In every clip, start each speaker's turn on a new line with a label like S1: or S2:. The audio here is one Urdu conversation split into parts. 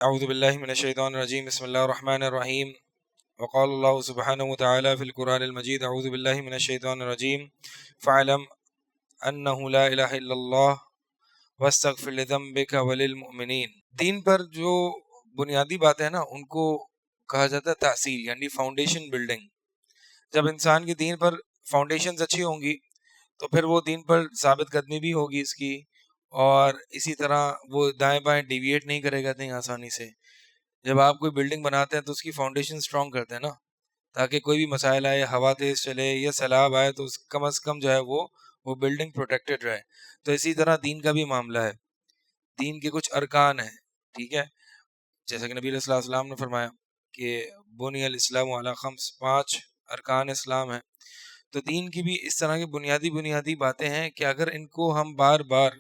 S1: اعوذ باللہ من الشیطان الرجیم بسم اللہ الرحمن الرحیم وقال اللہ سبحانہ وتعالی فی القرآن المجید اعوذ باللہ من الشیطان الرجیم فاعلم انہ لا الہ الا اللہ واستغفر لذنبک وللمؤمنین. دین پر جو بنیادی باتیں ہیں نا ان کو کہا جاتا ہے تأصیل، یعنی فاؤنڈیشن بلڈنگ. جب انسان کے دین پر فاؤنڈیشنز اچھی ہوں گی تو پھر وہ دین پر ثابت قدمی بھی ہوگی اس کی، اور اسی طرح وہ دائیں بائیں ڈیویٹ نہیں کرے گا اتنی آسانی سے. جب آپ کوئی بلڈنگ بناتے ہیں تو اس کی فاؤنڈیشن اسٹرانگ کرتے ہیں نا، تاکہ کوئی بھی مسائل آئے، ہوا تیز چلے یا سیلاب آئے تو کم از کم جو ہے وہ بلڈنگ پروٹیکٹڈ رہے. تو اسی طرح دین کا بھی معاملہ ہے. دین کے کچھ ارکان ہیں، ٹھیک ہے، جیسا کہ نبی علیہ الصلوۃ والسلام نے فرمایا کہ بنی الاسلام علی خمس، 5 ارکان اسلام ہیں. تو دین کی بھی اس طرح کی بنیادی باتیں ہیں کہ اگر ان کو ہم بار بار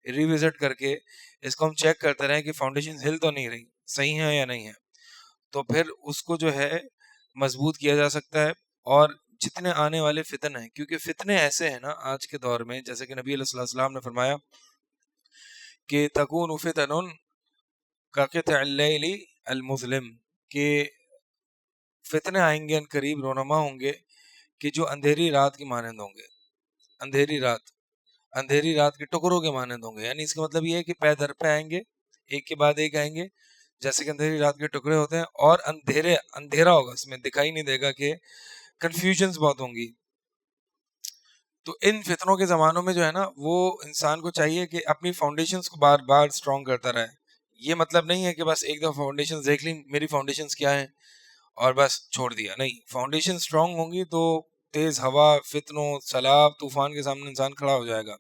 S1: ریوزٹ کر کے اس کو ہم چیک کرتے رہیں کہ فاؤنڈیشن ہل تو نہیں رہی، صحیح ہے یا نہیں ہے، تو پھر اس کو جو ہے مضبوط کیا جا سکتا ہے. اور جتنے آنے والے فتن ہیں، کیونکہ فتنے ایسے ہیں نا آج کے دور میں، جیسے کہ نبی علیہ الصلوۃ والسلام نے فرمایا کہ تکون فتن کقطع اللیل المظلم، کہ فتنے آئیں گے ان قریب، رونما ہوں گے کہ جو اندھیری رات کی مانند ہوں گے. اندھیری رات کے ٹکڑوں کے مانند ہوں گے. یعنی اس کا مطلب یہ ہے کہ پے در پہ آئیں گے، ایک کے بعد ایک آئیں گے، جیسے کہ اندھیری رات کے ٹکڑے ہوتے ہیں، اور اندھیرا ہوگا، اس میں دکھائی نہیں دے گا، کہ کنفیوژنز بہت ہوں گی. تو ان فتنوں کے زمانوں میں جو ہے نا وہ انسان کو چاہیے کہ اپنی فاؤنڈیشنز کو بار بار اسٹرانگ کرتا رہے. یہ مطلب نہیں ہے کہ بس ایک دفعہ فاؤنڈیشنز دیکھ لی میری فاؤنڈیشنز کیا ہیں اور بس چھوڑ دیا. نہیں، فاؤنڈیشن اسٹرانگ ہوں گی تو تیز ہوا، فتنوں، سیلاب، طوفان کے سامنے انسان کھڑا ہو جائے گا.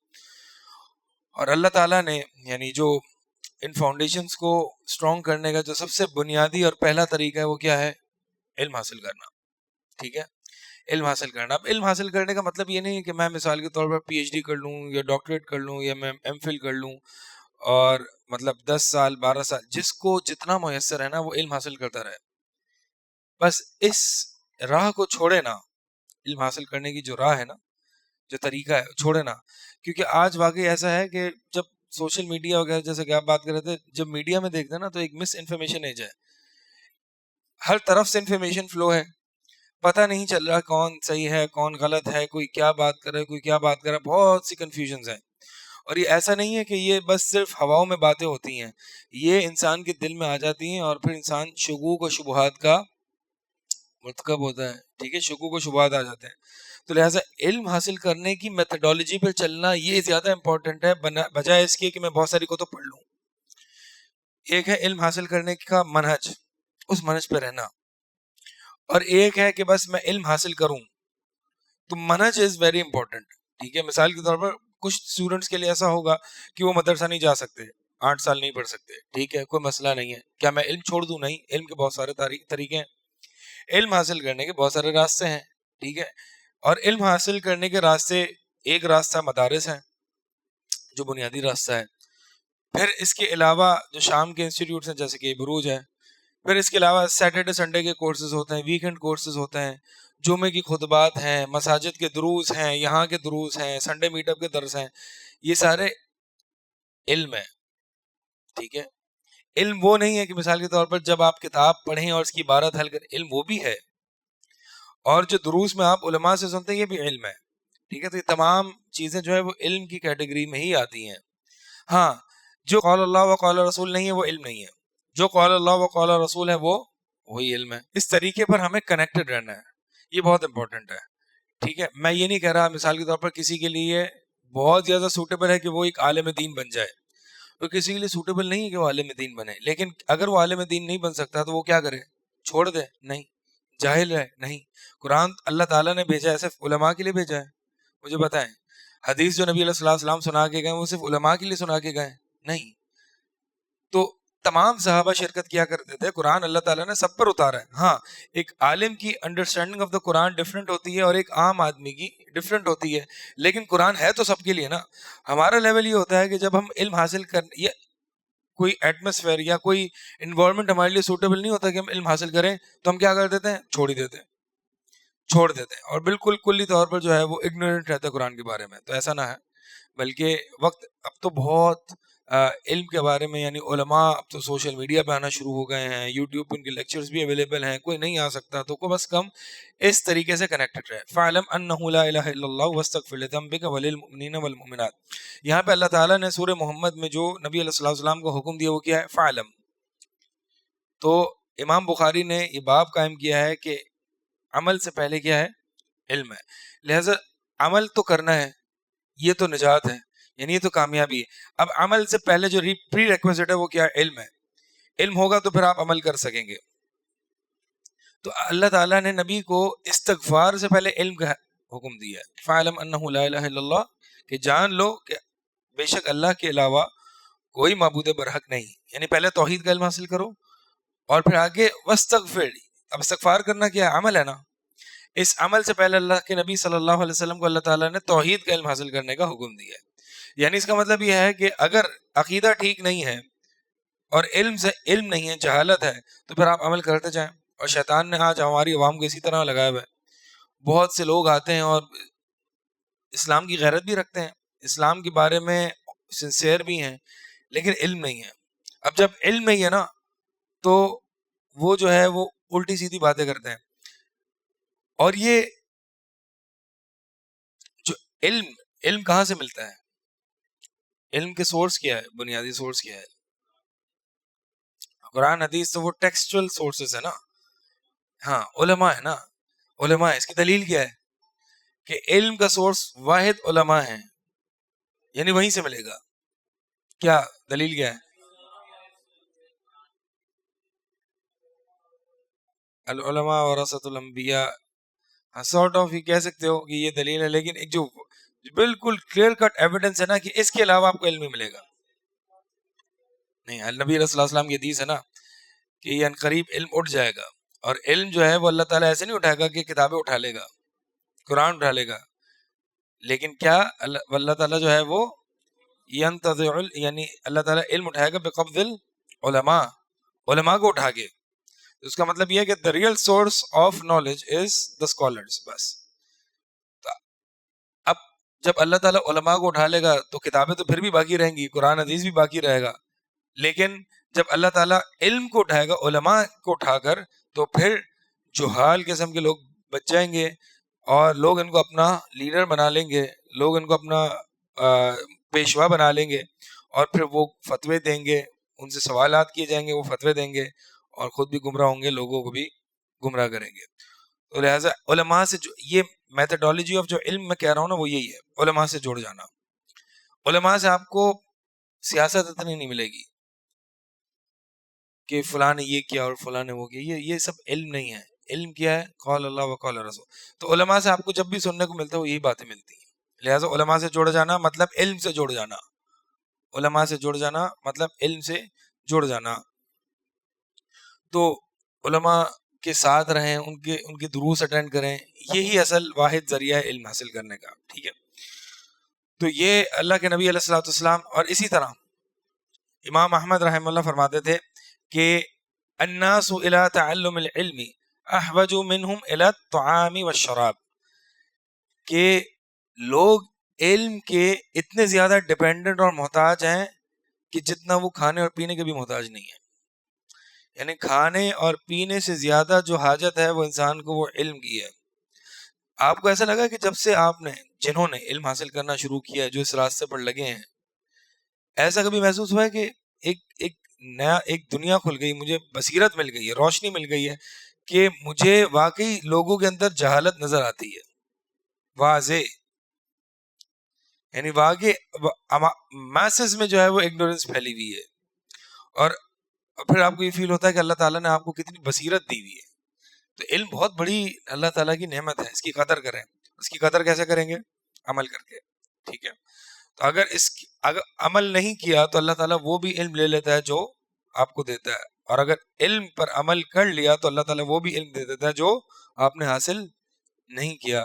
S1: اور اللہ تعالیٰ نے یعنی جو ان فاؤنڈیشنز کو اسٹرانگ کرنے کا جو سب سے بنیادی اور پہلا طریقہ ہے وہ کیا ہے؟ علم حاصل کرنا. ٹھیک ہے، علم حاصل کرنا. اب علم حاصل کرنے کا مطلب یہ نہیں ہے کہ میں مثال کے طور پر پی ایچ ڈی کر لوں یا ڈاکٹریٹ کر لوں یا میں ایم فل کر لوں، اور مطلب 10 سال 12 سال جس کو جتنا میسر ہے نا وہ علم حاصل کرتا رہے. بس اس راہ کو چھوڑے نا، علم حاصل کرنے کی جو راہ ہے نا، جو طریقہ ہے، چھوڑے نا. کیونکہ آج واقعی ایسا ہے کہ جب سوشل میڈیا وغیرہ جیسے کہ آپ بات کر رہے تھے، جب میڈیا میں دیکھتے ہیں نا تو ایک مس انفارمیشن ایج ہے، ہر طرف سے انفارمیشن فلو ہے، پتہ نہیں چل رہا کون صحیح ہے کون غلط ہے، کوئی کیا بات کر رہا ہے کوئی کیا بات کر رہا ہے، بہت سی کنفیوژنز ہیں. اور یہ ایسا نہیں ہے کہ یہ بس صرف ہواؤں میں باتیں ہوتی ہیں، یہ انسان کے دل میں آ جاتی ہیں اور پھر انسان شکوک و شبہات کا مرتکب ہوتا ہے. ٹھیک ہے، شکوک و شبہات آ جاتے ہیں. تو لہٰذا علم حاصل کرنے کی میتھڈالوجی پر چلنا یہ زیادہ امپورٹنٹ ہے بجائے اس کے کہ میں بہت ساری کتب پڑھ لوں. ایک ہے علم حاصل کرنے کا منہج، اس منہج پہ رہنا، اور ایک ہے کہ بس میں علم حاصل کروں. تو منہج از ویری امپورٹنٹ. ٹھیک ہے، مثال کے طور پر کچھ اسٹوڈنٹس کے لیے ایسا ہوگا کہ وہ مدرسہ نہیں جا سکتے، 8 سال نہیں پڑھ سکتے. ٹھیک ہے، کوئی مسئلہ نہیں ہے. کیا میں علم چھوڑ دوں؟ نہیں، علم کے بہت سارے طریقے ہیں، علم حاصل کرنے کے بہت سارے راستے ہیں. ٹھیک ہے، اور علم حاصل کرنے کے راستے، ایک راستہ مدارس ہیں جو بنیادی راستہ ہے. پھر اس کے علاوہ جو شام کے انسٹیٹیوٹس ہیں جیسے کہ بروج ہے. پھر اس کے علاوہ سیٹرڈے سنڈے کے کورسز ہوتے ہیں، ویکینڈ کورسز ہوتے ہیں، جمعے کی خطبات ہیں، مساجد کے دروس ہیں، یہاں کے دروس ہیں، سنڈے میٹ اپ کے درس ہیں. یہ سارے علم ہے. ٹھیک ہے، علم وہ نہیں ہے کہ مثال کے طور پر جب آپ کتاب پڑھیں اور اس کی عبارت حل کریں، علم وہ بھی ہے. اور جو دروس میں آپ علماء سے سنتے ہیں یہ بھی علم ہے. ٹھیک ہے، تو یہ تمام چیزیں جو ہے وہ علم کی کیٹیگری میں ہی آتی ہیں. ہاں، جو قول اللہ و قول رسول نہیں ہے وہ علم نہیں ہے، جو قول اللہ و قول رسول ہے وہ وہی علم ہے. اس طریقے پر ہمیں کنیکٹڈ رہنا ہے، یہ بہت امپورٹنٹ ہے. ٹھیک ہے، میں یہ نہیں کہہ رہا مثال کے طور پر کسی کے لیے بہت زیادہ سوٹیبل ہے کہ وہ ایک عالم دین بن جائے، تو کسی کے لیے سوٹیبل نہیں ہے کہ وہ عالم دین بنے. لیکن اگر وہ عالم دین نہیں بن سکتا تو وہ کیا کرے؟ چھوڑ دے؟ نہیں. جاہل ہے؟ نہیں. قرآن اللہ تعالیٰ نے بھیجا ہے صرف علماء کے لیے بھیجا ہے؟ مجھے بتائیں. حدیث جو نبی علیہ الصلوۃ والسلام سنا کے گئے وہ صرف علماء کے لیے سنا کے گئے؟ نہیں. تو تمام صحابہ شرکت کیا کرتے تھے. قرآن اللہ تعالیٰ نے سب پر اتارا ہے. ہاں، ایک عالم کی understanding of the Quran different ہوتی ہے اور ایک عام آدمی کی ڈفرینٹ ہوتی ہے، لیکن قرآن ہے تو سب کے لیے نا. ہمارا لیول یہ ہوتا ہے کہ جب ہم علم حاصل یا کوئی ایٹماسفیئر یا کوئی انوائرمنٹ ہمارے لیے سوٹیبل نہیں ہوتا کہ ہم علم حاصل کریں، تو ہم کیا کر دیتے ہیں؟ چھوڑ دیتے ہیں اور بالکل کلی طور پر جو ہے وہ اگنورنٹ رہتا ہے قرآن کے بارے میں. تو ایسا نہ ہے، بلکہ وقت اب تو بہت علم کے بارے میں، یعنی علماء اب تو سوشل میڈیا پہ آنا شروع ہو گئے ہیں، یوٹیوب پہ ان کے لیکچرز بھی اویلیبل ہیں، کوئی نہیں آ سکتا تو کو بس کم اس طریقے سے کنیکٹڈ رہے. فَاعْلَمْ أَنَّهُ لَا إِلَهَ إِلَّا اللَّهُ وَاسْتَغْفِرْ لِذَنبِكَ وَلِلْمُؤْمِنِينَ وَالْمُؤْمِنَاتِ. یہاں پہ اللہ تعالیٰ نے سورہ محمد میں جو نبی علیہ الصلوۃ والسلام کو حکم دیا وہ کیا ہے؟ فَاعْلَمْ. تو امام بخاری نے یہ باب قائم کیا ہے کہ عمل سے پہلے کیا ہے؟ علم ہے. لہذا عمل تو کرنا ہے، یہ تو نجات ہے، یعنی یہ تو کامیابی ہے. اب عمل سے پہلے جو پری ریکویزٹ ہے وہ کیا ہے؟ علم ہے. علم ہوگا تو پھر آپ عمل کر سکیں گے. تو اللہ تعالیٰ نے نبی کو استغفار سے پہلے علم کا حکم دیا ہے. فَاعْلَمْ أَنَّهُ لَا إِلَهَ إِلَّا اللَّهُ، کہ جان لو کہ بے شک اللہ کے علاوہ کوئی معبود برحق نہیں. یعنی پہلے توحید کا علم حاصل کرو اور پھر آگے وَاسْتَغْفِرْ. اب استغفار کرنا کیا ہے؟ عمل ہے نا. اس عمل سے پہلے اللہ کے نبی صلی اللہ علیہ وسلم کو اللہ تعالیٰ نے توحید کا علم حاصل کرنے کا حکم دیا ہے. یعنی اس کا مطلب یہ ہے کہ اگر عقیدہ ٹھیک نہیں ہے اور علم سے علم نہیں ہے، جہالت ہے، تو پھر آپ عمل کرتے جائیں. اور شیطان نے آج ہماری عوام کو اسی طرح لگایا ہوا ہے. بہت سے لوگ آتے ہیں اور اسلام کی غیرت بھی رکھتے ہیں، اسلام کے بارے میں سنسیئر بھی ہیں، لیکن علم نہیں ہے. اب جب علم نہیں ہے نا تو وہ جو ہے وہ الٹی سیدھی باتیں کرتے ہیں. اور یہ جو علم کہاں سے ملتا ہے؟ علم کے سورس کیا ہے؟ بنیادی سورس کیا ہے؟ قرآن حدیث تو وہ ٹیکسچل سورسز ہے نا. ہاں علماء ہے نا، علماء. اس کی دلیل کیا ہے؟ کہ علم کا سورس واحد علماء ہیں، یعنی وہیں سے ملے گا. کیا دلیل کیا ہے؟ العلماء ورثۃ الانبیاء. سارٹ آف ہی کہہ سکتے ہو کہ یہ دلیل ہے، لیکن ایک جو بالکل کلیئر کٹ ایویڈنس ہے نا کہ اس کے علاوہ آپ کو علم نہیں ملے گا. نہیں، نبی علیہ الصلوۃ والسلام کی حدیث ہے نا کہ یہ عنقریب علم اٹھ جائے گا. اور علم جو ہے وہ اللہ تعالیٰ ایسے نہیں اٹھائے گا کہ کتابیں اٹھا لے گا، قرآن اٹھا لے گا، لیکن کیا اللہ تعالیٰ جو ہے وہ ینتزع، یعنی اللہ تعالیٰ علم اٹھائے گا بقبض العلماء، علماء کو اٹھا کے. اس کا مطلب یہ ہے کہ the real source of knowledge is the scholars. بس اب جب اللہ تعالیٰ علماء کو اٹھا لے گا تو کتابیں تو پھر بھی باقی رہیں گی، قرآن حدیث بھی باقی رہے گا. لیکن جب اللہ تعالیٰ علم کو اٹھائے گا، علماء کو اٹھا کر، تو پھر جہال قسم کے لوگ بچ جائیں گے اور لوگ ان کو اپنا لیڈر بنا لیں گے، لوگ ان کو اپنا پیشوا بنا لیں گے، اور پھر وہ فتوے دیں گے، ان سے سوالات کیے جائیں گے، وہ فتوے دیں گے اور خود بھی گمراہ ہوں گے، لوگوں کو بھی گمراہ کریں گے. تو لہٰذا علماء سے جو یہ میتھڈالوجی آف جو علم میں کہہ رہا ہوں نا وہ یہی ہے، علماء سے جڑ جانا. علماء سے آپ کو سیاست اتنی نہیں ملے گی کہ فلاں نے یہ کیا اور فلاں نے وہ کیا، یہ سب علم نہیں ہے. علم کیا ہے؟ قال اللہ و قال رسول. تو علماء سے آپ کو جب بھی سننے کو ملتا ہے وہ یہی باتیں ملتی ہیں. لہٰذا علماء سے جڑ جانا مطلب علم سے جڑ جانا، علماء سے جڑ جانا مطلب علم سے جڑ جانا. تو علماء کے ساتھ رہیں، ان کے دروس اٹینڈ کریں، یہی اصل واحد ذریعہ ہے علم حاصل کرنے کا. ٹھیک ہے. تو یہ اللہ کے نبی علیہ الصلوۃ والسلام. اور اسی طرح امام احمد رحمہ اللہ فرماتے تھے کہ الناس الى تعلم العلم احوج منهم الى الطعام والشراب، کہ لوگ علم کے اتنے زیادہ ڈیپینڈنٹ اور محتاج ہیں کہ جتنا وہ کھانے اور پینے کے بھی محتاج نہیں ہے. یعنی کھانے اور پینے سے زیادہ جو حاجت ہے وہ انسان کو وہ علم کی ہے. آپ کو ایسا لگا کہ جب سے آپ نے، جنہوں نے علم حاصل کرنا شروع کیا ہے، جو اس راستے پر لگے ہیں، ایسا کبھی محسوس ہوا ہے کہ ایک نیا ایک دنیا کھل گئی، مجھے بصیرت مل گئی ہے، روشنی مل گئی ہے کہ مجھے واقعی لوگوں کے اندر جہالت نظر آتی ہے واضح، یعنی واقعی میسز میں جو ہے وہ اگنورنس پھیلی ہوئی ہے. اور پھر آپ کو یہ فیل ہوتا ہے کہ اللہ تعالیٰ نے آپ کو کتنی بصیرت دی ہوئی ہے. تو علم بہت بڑی اللہ تعالیٰ کی نعمت ہے، اس کی قدر کریں. اس کی قدر کیسے کریں گے؟ عمل کر کے. ٹھیک ہے. تو اگر عمل نہیں کیا تو اللہ تعالیٰ وہ بھی علم لے لیتا ہے جو آپ کو دیتا ہے، اور اگر علم پر عمل کر لیا تو اللہ تعالیٰ وہ بھی علم دے دیتا ہے جو آپ نے حاصل نہیں کیا.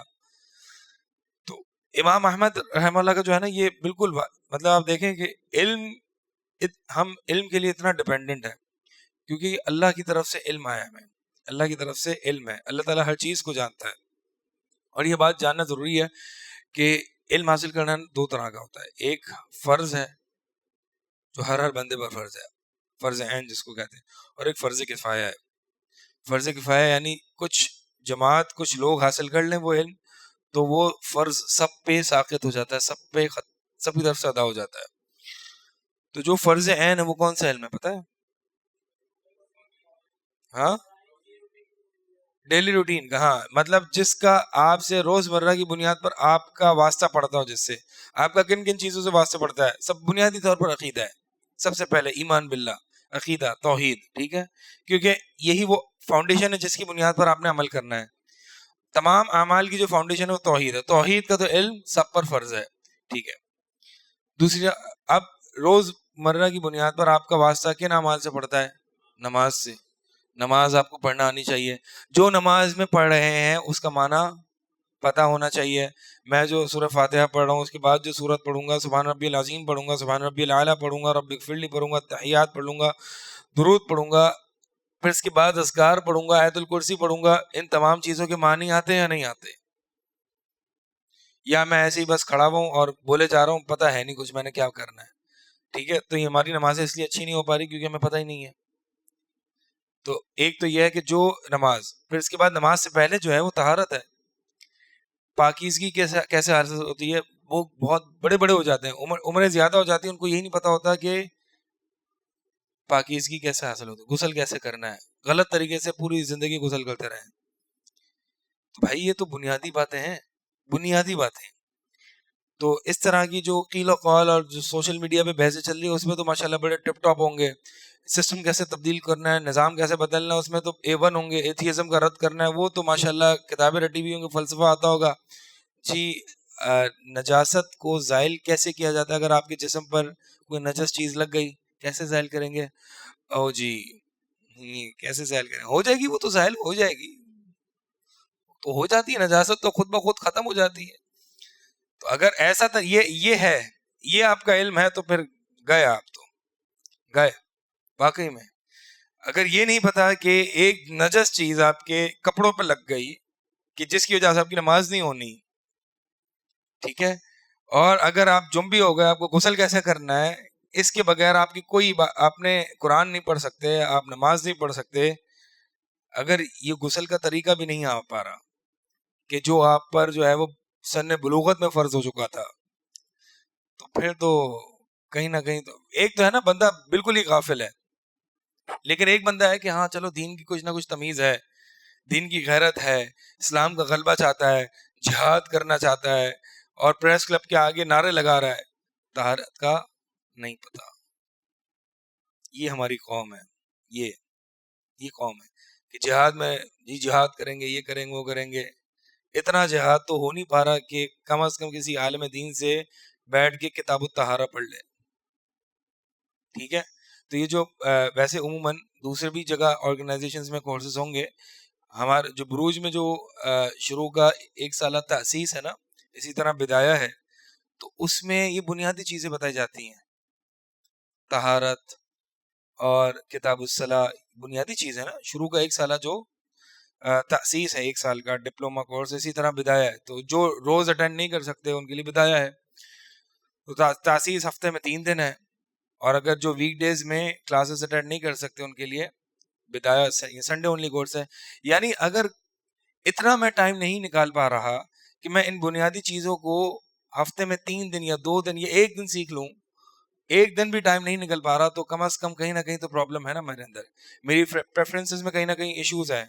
S1: تو امام احمد رحمہ اللہ کا جو ہے نا یہ بالکل مطلب آپ دیکھیں کہ ہم علم کے لیے اتنا ڈیپینڈنٹ ہے کیونکہ اللہ کی طرف سے علم آیا ہمیں، اللہ کی طرف سے علم ہے، اللہ تعالیٰ ہر چیز کو جانتا ہے. اور یہ بات جاننا ضروری ہے کہ علم حاصل کرنا دو طرح کا ہوتا ہے. ایک فرض ہے جو ہر بندے پر فرض ہے، فرض عین جس کو کہتے ہیں، اور ایک فرض کفایہ ہے. فرض کفایہ یعنی کچھ جماعت کچھ لوگ حاصل کر لیں وہ علم تو وہ فرض سب پہ ساقط ہو جاتا ہے، سب کی طرف سے ادا ہو جاتا ہے. تو جو فرض عین ہے وہ کون سا علم ہے پتہ ہے؟ ہاں، ڈیلی روٹین کا، ہاں مطلب جس کا آپ سے روز مرہ کی بنیاد پر آپ کا واسطہ پڑتا ہو، جس سے آپ کا کن کن چیزوں سے واسطہ پڑتا ہے. سب بنیادی طور پر عقیدہ ہے، سب سے پہلے ایمان باللہ، عقیدہ توحید، ٹھیک ہے، کیونکہ یہی وہ فاؤنڈیشن ہے جس کی بنیاد پر آپ نے عمل کرنا ہے. تمام اعمال کی جو فاؤنڈیشن ہے وہ توحید ہے، توحید کا تو علم سب پر فرض ہے، ٹھیک ہے. دوسری، اب روز مرہ کی بنیاد پر آپ کا واسطہ کن اعمال سے پڑتا ہے؟ نماز سے. نماز آپ کو پڑھنا آنی چاہیے. جو نماز میں پڑھ رہے ہیں اس کا معنی پتہ ہونا چاہیے. میں جو سورہ فاتحہ پڑھ رہا ہوں اس کے بعد جو سورت پڑھوں گا، سبحان ربی العظیم پڑھوں گا، سبحان ربی الاعلیٰ پڑھوں گا، رب اغفر لی پڑھوں گا، تحیات پڑھ لوں گا، درود پڑھوں گا، پھر اس کے بعد اذکار پڑھوں گا، آیت الکرسی پڑھوں گا. ان تمام چیزوں کے معنی آتے ہیں یا نہیں آتے؟ یا میں ایسے ہی بس کھڑا ہوا ہوں اور بولے جا رہا ہوں، پتہ ہے نہیں کچھ میں نے کیا کرنا ہے، ٹھیک ہے. تو یہ ہماری نمازیں اس لیے اچھی نہیں ہو پا رہی کیونکہ ہمیں پتہ ہی نہیں ہے. تو ایک تو یہ ہے کہ جو نماز، پھر اس کے بعد نماز سے پہلے جو ہے وہ طہارت ہے. پاکیزگی کیسے حاصل ہوتی ہے؟ وہ بہت بڑے بڑے ہو جاتے ہیں، عمریں زیادہ ہو جاتی ہیں، ان کو یہی نہیں پتا ہوتا کہ پاکیزگی کیسے حاصل ہوتی ہے، غسل کیسے کرنا ہے، غلط طریقے سے پوری زندگی غسل کرتے رہیں. تو بھائی یہ تو بنیادی باتیں ہیں، بنیادی باتیں. تو اس طرح کی جو قیل و قال اور جو سوشل میڈیا پہ بحثیں چل رہی ہے اس میں تو ماشاءاللہ بڑے ٹپ ٹاپ ہوں گے. سسٹم کیسے تبدیل کرنا ہے، نظام کیسے بدلنا ہے، اس میں تو A1 ہوں گے. ایتھیزم کا رد کرنا ہے، وہ تو ماشاءاللہ کتابیں رٹی ہوئی ہوں گی، فلسفہ آتا ہوگا. جی نجاست کو زائل کیسے کیا جاتا ہے؟ اگر آپ کے جسم پر کوئی نجس چیز لگ گئی کیسے زائل کریں گے؟ او جی کیسے زائل کریں؟ ہو جائے گی، وہ تو زائل ہو جائے گی، تو ہو جاتی ہے نجاست تو خود بخود ختم ہو جاتی ہے. تو اگر ایسا تھا یہ ہے، یہ آپ کا علم ہے تو پھر گئے، آپ تو گئے واقعی میں. اگر یہ نہیں پتا کہ ایک نجس چیز آپ کے کپڑوں پہ لگ گئی کہ جس کی وجہ سے آپ کی نماز نہیں ہونی، ٹھیک ہے، اور اگر آپ جم بھی ہو گئے، آپ کو غسل کیسے کرنا ہے، اس کے بغیر آپ کی کوئی آپ نے قرآن نہیں پڑھ سکتے، آپ نماز نہیں پڑھ سکتے. اگر یہ غسل کا طریقہ بھی نہیں آ پا رہا کہ جو آپ پر جو ہے وہ سن بلوغت میں فرض ہو چکا تھا، تو پھر تو کہیں نہ کہیں تو ایک تو ہے نا بندہ بالکل ہی غافل ہے، لیکن ایک بندہ ہے کہ ہاں چلو دین کی کچھ نہ کچھ تمیز ہے، دین کی غیرت ہے، اسلام کا غلبہ چاہتا ہے، جہاد کرنا چاہتا ہے، اور پریس کلب کے آگے نعرے لگا رہا ہے. طہارت کا نہیں پتا. یہ ہماری قوم ہے، یہ قوم ہے کہ جہاد میں جی جہاد کریں گے، یہ کریں گے، وہ کریں گے. اتنا جہاد تو ہو نہیں پا رہا کہ کم از کم کسی عالم دین سے بیٹھ کے کتاب الطہارہ پڑھ لے، ٹھیک ہے. تو یہ جو ویسے عموماً دوسرے بھی جگہ آرگنائزیشنز میں کورسز ہوں گے. ہمارے جو بروج میں جو شروع کا 1 سالہ تاسیس ہے نا، اسی طرح بدایہ ہے، تو اس میں یہ بنیادی چیزیں بتائی جاتی ہیں. طہارت اور کتاب الصلاح بنیادی چیز ہے نا. شروع کا 1 سالہ جو تاسیس ہے، 1 سال کا ڈپلوما کورس، اسی طرح بدایہ ہے. تو جو روز اٹینڈ نہیں کر سکتے ان کے لیے بدایہ ہے. تو تاسیس ہفتے میں 3 دن ہے، اور اگر جو ویک ڈیز میں کلاسز اٹینڈ نہیں کر سکتے ان کے لیے بدایہ سنڈے اونلی کورس ہے. یعنی اگر اتنا میں ٹائم نہیں نکال پا رہا کہ میں ان بنیادی چیزوں کو ہفتے میں 3 دن یا 2 دن یا 1 دن سیکھ لوں، 1 دن بھی ٹائم نہیں نکل پا رہا، تو کم از کم کہیں نہ کہیں تو پرابلم ہے نا میرے اندر. میری پریفرنسز میں کہیں نہ کہیں ایشوز ہیں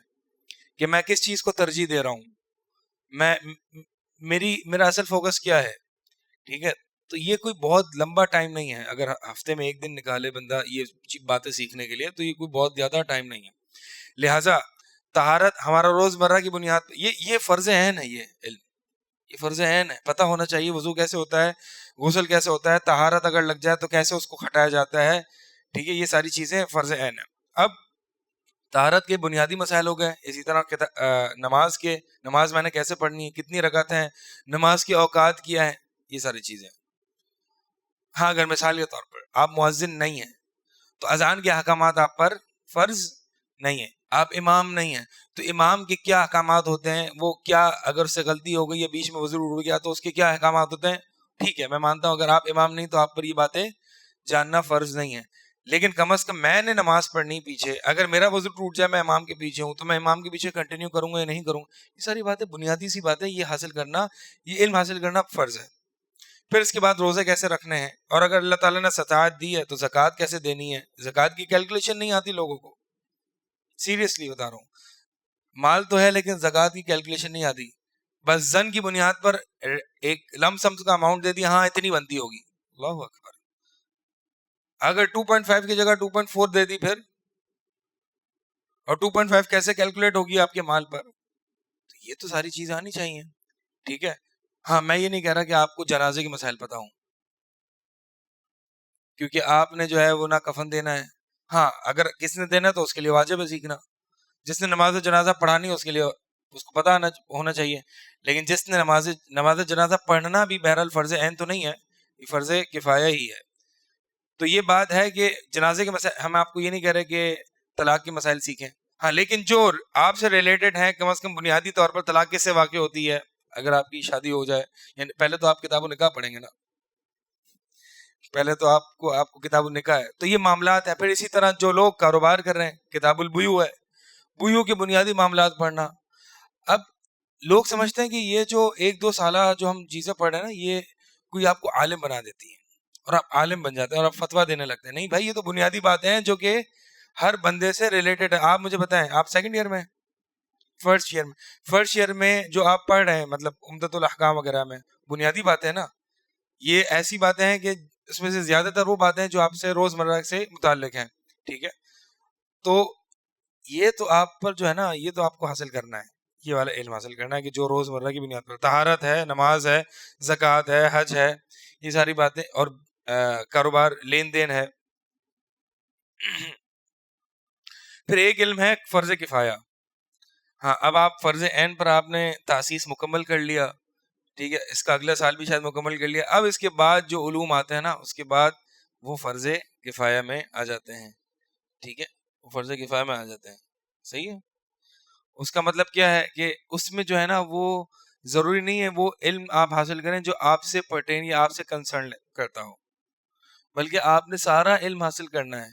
S1: کہ میں کس چیز کو ترجیح دے رہا ہوں، میں میرا اصل فوکس کیا ہے، ٹھیک ہے. تو یہ کوئی بہت لمبا ٹائم نہیں ہے. اگر ہفتے میں 1 دن نکالے بندہ یہ باتیں سیکھنے کے لیے تو یہ کوئی بہت زیادہ ٹائم نہیں ہے. لہٰذا طہارت ہمارا روز مرہ کی بنیاد پہ یہ فرض عین ہے. یہ علم یہ فرض عین ہے، پتہ ہونا چاہیے وضو کیسے ہوتا ہے، غسل کیسے ہوتا ہے، طہارت اگر لگ جائے تو کیسے اس کو ہٹایا جاتا ہے، ٹھیک ہے. یہ ساری چیزیں فرض عین ہیں. اب طہارت کے بنیادی مسائل ہو گئے. اسی طرح نماز میں نے کیسے پڑھنی ہے، کتنی رکعتیں ہیں، نماز کے اوقات کیا ہے، یہ ساری چیزیں. ہاں اگر مثال کے طور پر آپ مؤذن نہیں ہیں تو اذان کے احکامات آپ پر فرض نہیں ہیں. آپ امام نہیں ہیں تو امام کے کیا احکامات ہوتے ہیں، وہ کیا اگر اس سے غلطی ہو گئی یا بیچ میں وضو اڑ گیا تو اس کے کیا احکامات ہوتے ہیں. ٹھیک ہے میں مانتا ہوں اگر آپ امام نہیں تو آپ پر یہ باتیں جاننا فرض نہیں ہے، لیکن کم از کم میں نے نماز پڑھنی پیچھے، اگر میرا وضو ٹوٹ جائے میں امام کے پیچھے ہوں تو میں امام کے پیچھے کنٹینیو کروں گا یا نہیں کروں گا. یہ ساری باتیں بنیادی سی باتیں، یہ حاصل کرنا، یہ علم حاصل کرنا فرض ہے. پھر اس کے بعد روزے کیسے رکھنے ہیں، اور اگر اللہ تعالیٰ نے استطاعت دی ہے تو زکوٰۃ کیسے دینی ہے. زکوٰۃ کی کیلکولیشن نہیں آتی لوگوں کو، سیریسلی بتا رہا ہوں. مال تو ہے لیکن زکوٰۃ کی کیلکولیشن نہیں آتی، بس زن کی بنیاد پر ایک لم سم کا اماؤنٹ دے دیا، ہاں اتنی بنتی ہوگی. اللہ اکبر. اگر 2.5 کی جگہ 2.4 دے دی پھر، اور 2.5 کیسے کیلکولیٹ ہوگی آپ کے مال پر. یہ تو ساری چیزیں آنی چاہیے. ٹھیک ہے. ہاں میں یہ نہیں کہہ رہا کہ آپ کو جنازے کے مسائل پتہ ہوں، کیونکہ آپ نے جو ہے وہ نہ کفن دینا ہے. ہاں اگر کس نے دینا ہے تو اس کے لیے واجب ہے سیکھنا. جس نے نماز جنازہ پڑھانی ہے اس کے لیے اس کو پتہ ہونا چاہیے. لیکن جس نے نماز جنازہ پڑھنا بھی بہرحال فرض عین تو نہیں ہے، یہ فرض کفایہ ہی ہے. تو یہ بات ہے کہ جنازے کے مسائل، ہم آپ کو یہ نہیں کہہ رہے کہ طلاق کے مسائل سیکھیں. ہاں لیکن جو آپ سے ریلیٹڈ ہیں، کم از کم بنیادی طور پر طلاق کس سے واقع ہوتی ہے اگر آپ کی شادی ہو جائے. یعنی پہلے تو آپ کتاب و نکاح پڑھیں گے نا، پہلے تو آپ کو کتاب و نکاح ہے. تو یہ معاملات ہیں. پھر اسی طرح جو لوگ کاروبار کر رہے ہیں، کتاب البیوع ہے، بیوع کے بنیادی معاملات پڑھنا. اب لوگ سمجھتے ہیں کہ یہ جو 1-2 سالہ جو ہم چیزیں پڑھ رہے ہیں نا، یہ کوئی آپ کو عالم بنا دیتی ہے اور آپ عالم بن جاتے ہیں اور آپ فتویٰ دینے لگتے ہیں. نہیں بھائی، یہ تو بنیادی باتیں ہیں جو کہ ہر بندے سے ریلیٹڈ ہے. آپ مجھے بتائیں، آپ سیکنڈ ایئر میں، فرسٹ ایئر میں جو آپ پڑھ رہے ہیں، مطلب عمدۃ الاحکام وغیرہ میں، بنیادی باتیں نا، یہ ایسی باتیں ہیں کہ اس میں سے زیادہ تر وہ باتیں ہیں جو آپ سے روزمرہ سے متعلق ہیں. ٹھیک ہے. تو یہ تو آپ پر جو ہے نا، یہ تو آپ کو حاصل کرنا ہے، یہ والا علم حاصل کرنا ہے کہ جو روزمرہ کی بنیاد پر طہارت ہے، نماز ہے، زکوٰۃ ہے، حج ہے، یہ ساری باتیں، اور کاروبار لین دین ہے. پھر ایک علم ہے فرض کفایہ. ہاں اب آپ فرض عین پر آپ نے تاسیس مکمل کر لیا، ٹھیک ہے، اس کا اگلا سال بھی شاید مکمل کر لیا. اب اس کے بعد جو علوم آتے ہیں نا، اس کے بعد وہ فرض کفایہ میں آ جاتے ہیں. ٹھیک ہے، وہ فرض کفایہ میں آ جاتے ہیں. صحیح ہے. اس کا مطلب کیا ہے کہ اس میں جو ہے نا، وہ ضروری نہیں ہے وہ علم آپ حاصل کریں جو آپ سے پرٹین یا آپ سے کنسرن کرتا ہو، بلکہ آپ نے سارا علم حاصل کرنا ہے.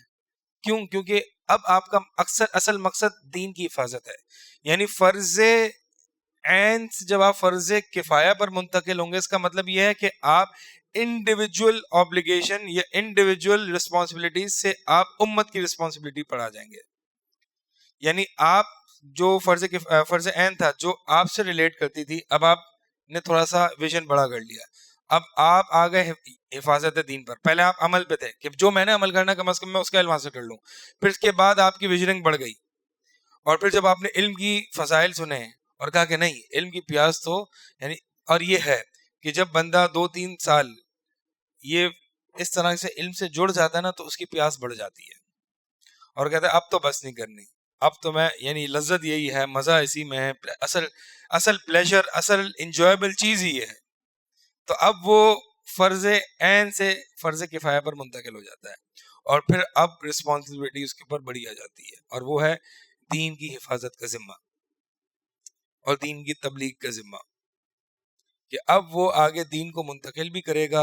S1: کیوں؟ کیونکہ اب آپ کا اصل مقصد دین کی حفاظت ہے. یعنی فرض عین سے جب آپ فرض کفایہ پر منتقل ہوں گے، اس کا مطلب یہ ہے کہ آپ انڈیویجول آبلیگیشن یا انڈیویجول رسپانسبلٹیز سے آپ امت کی رسپانسبلٹی پر آ جائیں گے. یعنی آپ جو فرض عین تھا جو آپ سے ریلیٹ کرتی تھی، اب آپ نے تھوڑا سا ویژن بڑا کر لیا. اب آپ آ گئے حفاظت دین پر. پہلے آپ عمل پہ تھے کہ جو میں نے عمل کرنا کم از کم میں اس کا علم حاصل کر لوں. پھر اس کے بعد آپ کی ویژننگ بڑھ گئی، اور پھر جب آپ نے علم کی فضائل سنے اور کہا کہ نہیں، علم کی پیاس تو یعنی، اور یہ ہے کہ جب بندہ 2-3 سال یہ اس طرح سے علم سے جڑ جاتا ہے نا، تو اس کی پیاس بڑھ جاتی ہے اور کہتا ہے اب تو بس نہیں کرنی، اب تو میں، یعنی لذت یہی ہے، مزہ اسی میں ہے، اصل پلیجر، اصل انجوائبل چیز ہی یہ ہے. تو اب وہ فرض عین سے فرض کفایہ پر منتقل ہو جاتا ہے، اور پھر اب رسپانسبلٹی اس کے اوپر بڑی آ جاتی ہے، اور وہ ہے دین کی حفاظت کا ذمہ اور دین کی تبلیغ کا ذمہ، کہ اب وہ آگے دین کو منتقل بھی کرے گا،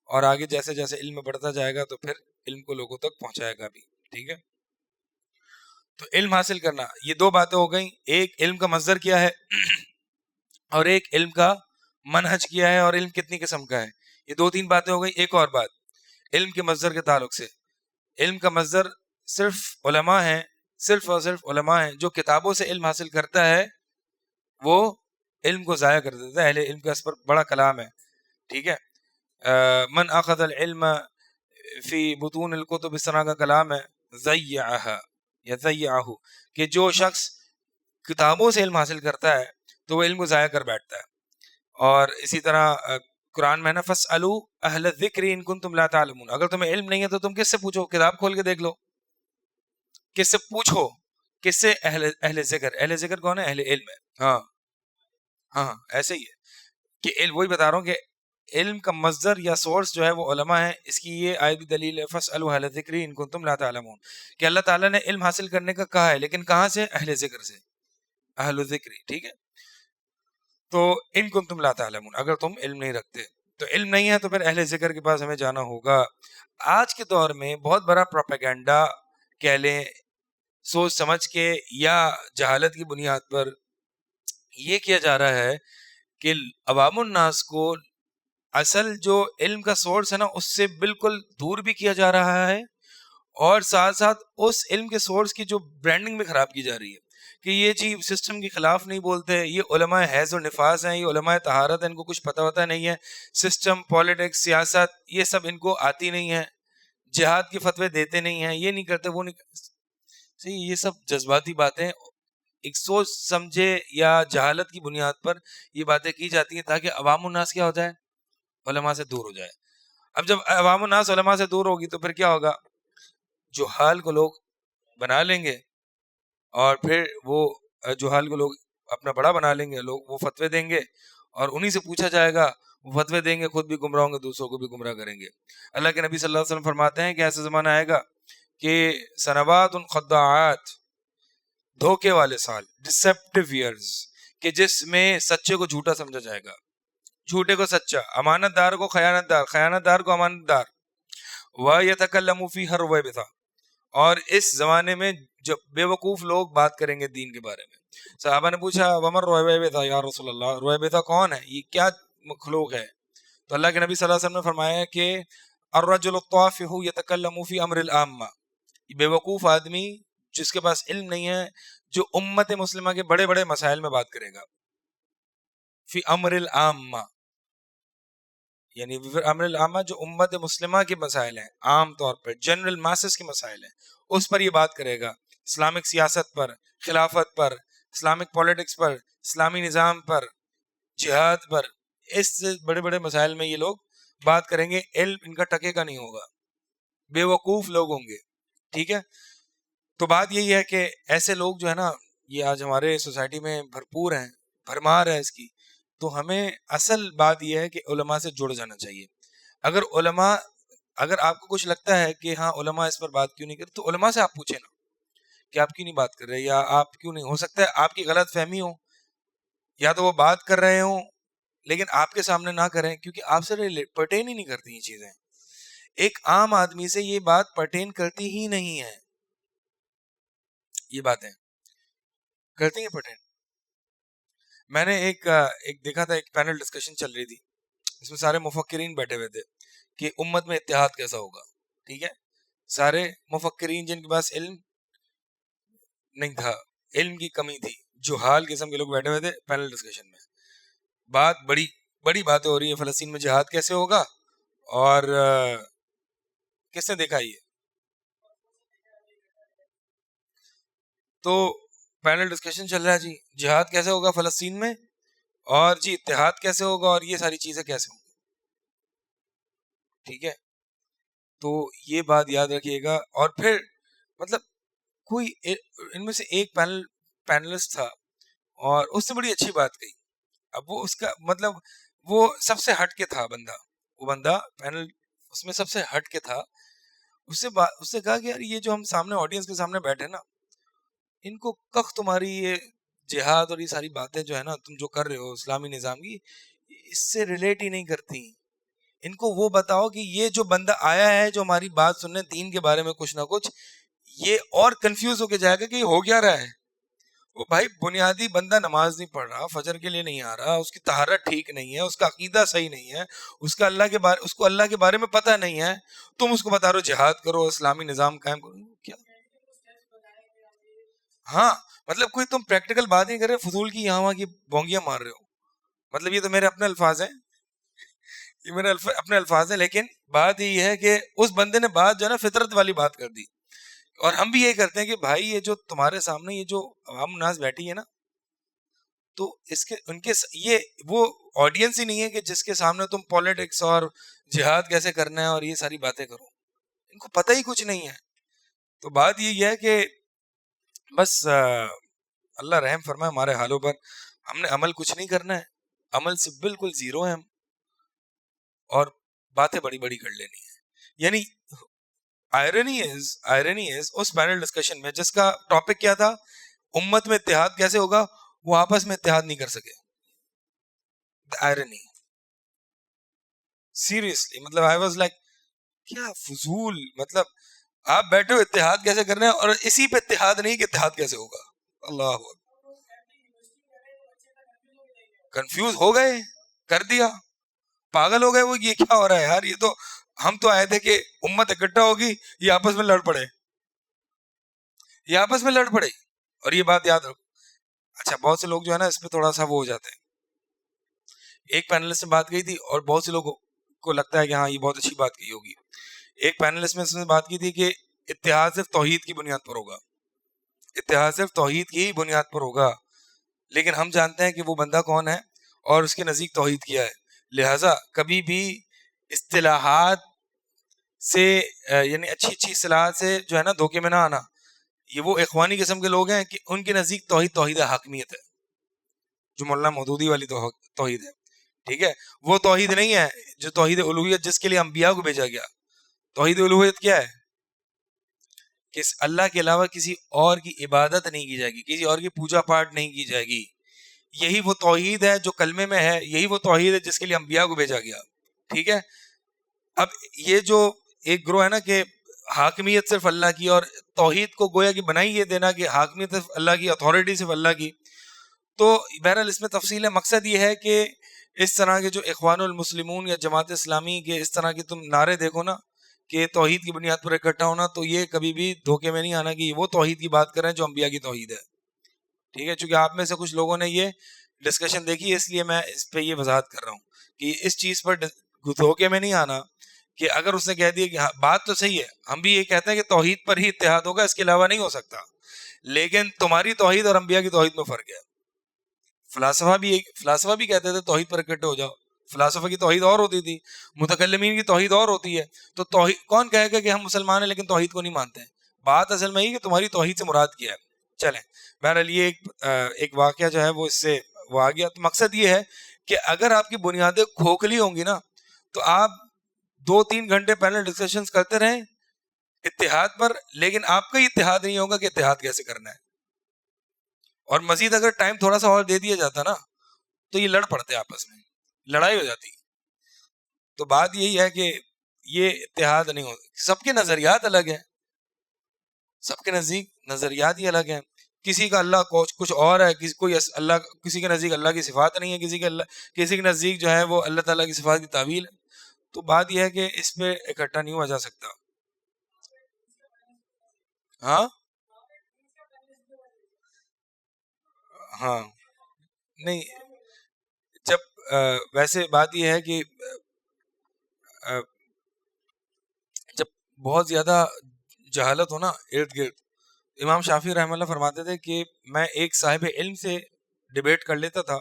S1: اور آگے جیسے جیسے علم بڑھتا جائے گا تو پھر علم کو لوگوں تک پہنچائے گا بھی. ٹھیک ہے. تو علم حاصل کرنا، یہ 2 باتیں ہو گئیں. ایک علم کا مصدر کیا ہے، اور ایک علم کا منہج کیا ہے، اور علم کتنی قسم کا ہے. یہ 2-3 باتیں ہو گئی. ایک اور بات علم کے مصدر کے تعلق سے، علم کا مصدر صرف علماء ہیں، صرف اور صرف علماء ہیں. جو کتابوں سے علم حاصل کرتا ہے وہ علم کو ضائع کر دیتا ہے. اہل علم کا اس پر بڑا کلام ہے. ٹھیک ہے. من اخذ العلم فی بطون الکتب، اس طرح کا کلام ہے، ضیعہ یا ضیعہ، کہ جو شخص کتابوں سے علم حاصل کرتا ہے تو وہ علم کو ضائع کر بیٹھتا ہے. اور اسی طرح قرآن میں نا، فَاسْأَلُوا أَهْلَ الذِّكْرِ إِن كُنتُمْ لَا تَعْلَمُونَ، اگر تمہیں علم نہیں ہے تو تم کس سے پوچھو؟ کتاب کھول کے دیکھ لو، کس سے پوچھو؟ کس سے؟ اہل ذکر. اہل ذکر کون ہے؟ اہل علم ہے. ہاں ہاں ایسے ہی ہے کہ وہی بتا رہا ہوں کہ علم کا مصدر یا سورس جو ہے وہ علماء ہے. اس کی یہ آیت بھی دلیل ہے، فَاسْأَلُوا أَهْلَ الذِّكْرِ إِن كُنتُمْ لَا تَعْلَمُونَ، کہ اللہ تعالیٰ نے علم حاصل کرنے کا کہا ہے، لیکن کہاں سے؟ اہل ذکر سے، اہل الذکر. ٹھیک ہے. تو ان کنتم لا تعلمون، اگر تم علم نہیں رکھتے. تو علم نہیں ہے تو پھر اہل ذکر کے پاس ہمیں جانا ہوگا. آج کے دور میں بہت بڑا پروپیگنڈا کہہ لیں سوچ سمجھ کے یا جہالت کی بنیاد پر یہ کیا جا رہا ہے کہ عوام الناس کو اصل جو علم کا سورس ہے نا اس سے بالکل دور بھی کیا جا رہا ہے, اور ساتھ ساتھ اس علم کے سورس کی جو برانڈنگ بھی خراب کی جا رہی ہے کہ یہ جی سسٹم کے خلاف نہیں بولتے, یہ علماء حیض و نفاس ہیں, یہ علماء طہارت ہیں, ان کو کچھ پتہ ہوتا نہیں ہے, سسٹم پالیٹکس سیاست یہ سب ان کو آتی نہیں ہے, جہاد کے فتوے دیتے نہیں ہیں, یہ نہیں کرتے وہ نہیں کرتے. یہ سب جذباتی باتیں ایک سوچ سمجھے یا جہالت کی بنیاد پر یہ باتیں کی جاتی ہیں تاکہ عوام الناس کیا ہو جائے, علماء سے دور ہو جائے. اب جب عوام الناس علماء سے دور ہوگی تو پھر کیا ہوگا, جہال کو لوگ بنا لیں گے اور پھر وہ جہال کو لوگ اپنا بڑا بنا لیں گے, لوگ وہ فتوے دیں گے اور انہی سے پوچھا جائے گا, وہ فتوے دیں گے, خود بھی گمراہ ہوں گے, دوسروں کو بھی گمراہ کریں گے. اللہ کے نبی صلی اللہ علیہ وسلم فرماتے ہیں کہ ایسا زمانہ آئے گا کہ سنوات خداعات, دھوکے والے سال, ڈسیپٹیو ایئرز, کہ جس میں سچے کو جھوٹا سمجھا جائے گا, جھوٹے کو سچا, امانت دار کو خیانت دار, خیانت دار کو امانت دار. وَيَتَكَلَّمُ فِي الرُّوَيْبِثَةِ, اور اس زمانے میں جب بے وقوف لوگ بات کریں گے دین کے بارے میں. صحابہ نے پوچھا وَمَا الرُّوَيْبِثَةُ یا رسول اللہ, رویبثہ کون ہے, یہ کیا مخلوق ہے؟ تو اللہ کے نبی صلی اللہ علیہ وسلم نے فرمایا کہ الرجل الطافح يتكلم في امر العامہ, بے وقوف آدمی جس کے پاس علم نہیں ہے, جو امت مسلمہ کے بڑے بڑے مسائل میں بات کرے گا. فی امر العامہ یعنی امر العامہ جو امت مسلمہ کے مسائل ہیں, عام طور پر جنرل ماسز کے مسائل ہیں, اس پر یہ بات کرے گا. اسلامک سیاست پر, خلافت پر, اسلامک پالیٹکس پر, اسلامی نظام پر, جہاد پر, اس سے بڑے بڑے مسائل میں یہ لوگ بات کریں گے. علم ان کا ٹکے کا نہیں ہوگا, بے وقوف لوگ ہوں گے. ٹھیک ہے, تو بات یہی ہے کہ ایسے لوگ جو ہے نا یہ آج ہمارے سوسائٹی میں بھرپور ہیں, بھرمار ہے اس کی. تو ہمیں اصل بات یہ ہے کہ علماء سے جڑ جانا چاہیے. اگر آپ کو کچھ لگتا ہے کہ ہاں علماء اس پر بات کیوں نہیں کرتے, تو علماء سے آپ پوچھیں نا کہ آپ کیوں نہیں بات کر رہے, یا آپ کیوں نہیں, ہو سکتا ہے آپ کی غلط فہمی ہو, یا تو وہ بات کر رہے ہوں لیکن آپ کے سامنے نہ کریں کیونکہ آپ سے پرٹین ہی نہیں کرتی یہ چیزیں. ایک عام آدمی سے یہ بات پرٹین کرتی ہی نہیں ہے, یہ باتیں کرتی ہیں پرٹین. میں نے ایک دیکھا تھا, ایک پینل ڈسکشن چل رہی تھی, اس میں سارے مفکرین بیٹھے ہوئے تھے کہ امت میں اتحاد کیسا ہوگا. ٹھیک ہے, سارے مفکرین جن کے پاس علم نہیں تھا, علم کی کمی تھی, جہال قسم کے لوگ بیٹھے ہوئے تھے پینل ڈسکشن میں. بات بڑی بڑی باتیں ہو رہی ہیں, فلسطین میں جہاد کیسے ہوگا, اور کس نے دیکھا یہ, تو پینل ڈسکشن چل رہا ہے جی جہاد کیسے ہوگا فلسطین میں, اور جی اتحاد کیسے ہوگا, اور یہ ساری چیزیں کیسے ہوں گی. ٹھیک ہے, تو یہ بات یاد رکھیے گا. اور پھر مطلب کوئی ان میں سے ایک پینلسٹ تھا اور اس نے بڑی اچھی بات کہی. اب وہ اس کا مطلب وہ سب سے ہٹ کے تھا بندہ, وہ بندہ پینل اس میں سب سے ہٹ کے تھا. اس سے کہا کہ یار یہ جو ہم سامنے آڈینس کے سامنے بیٹھے نا, ان کو کخ تمہاری یہ جہاد اور یہ ساری باتیں جو ہے نا تم جو کر رہے ہو اسلامی نظام کی, اس سے ریلیٹ ہی نہیں کرتی. ان کو وہ بتاؤ کہ یہ جو بندہ آیا ہے جو ہماری بات سننے دین کے بارے میں کچھ نہ کچھ, یہ اور کنفیوز ہو کے جائے گا کہ یہ ہو کیا رہا ہے. وہ بھائی بنیادی بندہ نماز نہیں پڑھ رہا, فجر کے لیے نہیں آ رہا, اس کی طہارت ٹھیک نہیں ہے, اس کا عقیدہ صحیح نہیں ہے, اس کو اللہ کے بارے میں پتہ نہیں ہے, تم اس کو بتا رہے ہو جہاد کرو, اسلامی نظام قائم کرو. کیا ہاں مطلب کوئی تم پریکٹیکل بات نہیں کر رہے, فضول کی یہاں وہاں کی بونگیاں مار رہے ہو. مطلب یہ تو میرے اپنے الفاظ ہیں, یہ میرے اپنے الفاظ ہیں, لیکن بات یہ ہے کہ اس بندے نے بات جو ہے نا فطرت والی بات کر دی. اور ہم بھی یہ کرتے ہیں کہ بھائی یہ جو تمہارے سامنے یہ جو عوام الناس بیٹھی ہے نا, تو اس کے ان کے یہ وہ آڈینس ہی نہیں ہے کہ جس کے سامنے تم پالیٹکس اور جہاد کیسے کرنا ہے اور یہ ساری باتیں کرو, ان کو پتہ ہی کچھ نہیں ہے. تو بات یہی ہے کہ بس اللہ رحم فرمائے ہمارے حالوں پر, ہم نے عمل کچھ نہیں کرنا ہے, عمل سے بالکل زیرو ہے ہم, اور باتیں بڑی بڑی کر لینی ہے. یعنی آئرنی از اس پینل ڈسکشن میں جس کا ٹاپک کیا تھا, امت میں اتحاد کیسے ہوگا, وہ آپس میں اتحاد نہیں کر سکے. آئرنی سیریسلی مطلب آئی واز لائک کیا فضول، مطلب آپ بیٹھے ہو اتحاد کیسے کر رہے ہیں، اور اسی پہ اتحاد نہیں کہ اتحاد کیسے ہوگا. اللہ کنفیوز ہو گئے، کر دیا، پاگل ہو گئے وہ، یہ کیا ہو رہا ہے یار، یہ تو ہم تو آئے تھے کہ امت اکٹھا ہوگی، یہ آپس میں لڑ پڑے، یہ آپس میں لڑ پڑے. اور یہ بات یاد رکھو. اچھا بہت سے لوگ جو ہے نا اس پہ تھوڑا سا وہ ہو جاتے ہیں. ایک پینلسٹ سے بات کی تھی اور بہت سے لوگوں کو لگتا ہے کہ ہاں یہ بہت اچھی بات کی ہوگی. ایک پینلسٹ میں اس نے بات کی تھی کہ اتحاد صرف توحید کی بنیاد پر ہوگا، اتحاد صرف توحید کی ہی بنیاد پر ہوگا. لیکن ہم جانتے ہیں کہ وہ بندہ کون ہے اور اس کے نزدیک توحید کیا ہے. لہٰذا کبھی بھی اصطلاحات سے یعنی اچھی اچھی اصطلاحات سے جو ہے نا دھوکے میں نہ آنا. یہ وہ اخوانی قسم کے لوگ ہیں کہ ان کے نزدیک توحید حاکمیت ہے، جو مولانا مودودی والی توحید ہے. ٹھیک ہے، وہ توحید نہیں ہے جو توحید الوہیت جس کے لیے انبیاء کو بھیجا گیا. توحید الوہیت کیا ہے؟ کہ اللہ کے علاوہ کسی اور کی عبادت نہیں کی جائے گی، کسی اور کی پوجا پاٹ نہیں کی جائے گی. یہی وہ توحید ہے جو کلمے میں ہے، یہی وہ توحید ہے جس کے لیے انبیاء کو بھیجا گیا. ٹھیک ہے. اب یہ جو ایک گروہ ہے نا کہ حاکمیت صرف اللہ کی، اور توحید کو گویا کہ بنائی یہ دینا کہ حاکمیت صرف اللہ کی، اتھارٹی صرف اللہ کی. تو بہرحال اس میں تفصیل ہے. مقصد یہ ہے کہ اس طرح کے جو اخوان المسلمون یا جماعت اسلامی کے اس طرح کے تم نعرے دیکھو نا کہ توحید کی بنیاد پر اکٹھا ہونا، تو یہ کبھی بھی دھوکے میں نہیں آنا کہ وہ توحید کی بات کریں جو انبیاء کی توحید ہے. ٹھیک ہے، چونکہ آپ میں سے کچھ لوگوں نے یہ ڈسکشن دیکھی ہے، اس لیے میں اس پہ یہ وضاحت کر رہا ہوں کہ اس چیز پر دھوکے میں نہیں آنا. کہ اگر اس نے کہہ دیا کہ بات تو صحیح ہے، ہم بھی یہ کہتے ہیں کہ توحید پر ہی اتحاد ہوگا، اس کے علاوہ نہیں ہو سکتا، لیکن تمہاری توحید اور انبیاء کی توحید میں فرق ہے. فلاسفہ بھی کہتے تھے توحید پر اکٹھے ہو جاؤ. فلاسفہ کی توحید اور ہوتی تھی، متکلمین کی توحید اور ہوتی ہے. تو توحید کون کہے گا کہ ہم مسلمان ہیں لیکن توحید کو نہیں مانتے ہیں؟ بات اصل میں یہ کہ تمہاری توحید سے مراد کیا ہے. چلیں بہرحال یہ ایک واقعہ جو ہے وہ اس سے وہ آ گیا. تو مقصد یہ ہے کہ اگر آپ کی بنیادیں کھوکھلی ہوں گی نا تو آپ 2-3 گھنٹے پہلے ڈسکشنز کرتے رہیں اتحاد پر، لیکن آپ کا اتحاد نہیں ہوگا کہ اتحاد کیسے کرنا ہے. اور مزید اگر ٹائم تھوڑا سا اور دے دیا جاتا نا تو یہ لڑ پڑتے آپس میں، لڑائی ہو جاتی. تو بات یہی ہے کہ یہ اتحاد نہیں ہوتا. سب کے نظریات الگ ہیں، سب کے نزدیک نظریات ہی الگ ہیں. کسی کا اللہ کچھ اور ہے، کسی کے نزدیک اللہ کی صفات نہیں ہے، کسی کے نزدیک جو ہے وہ اللہ تعالیٰ کی صفات کی تعویل ہے. تو بات یہ ہے کہ اس پہ اکٹھا نہیں ہوا جا سکتا. ہاں ہاں نہیں، جب ویسے بات یہ ہے کہ جب بہت زیادہ جہالت ہو نا ارد گرد، امام شافعی رحمہ اللہ فرماتے تھے کہ میں ایک صاحب علم سے ڈیبیٹ کر لیتا تھا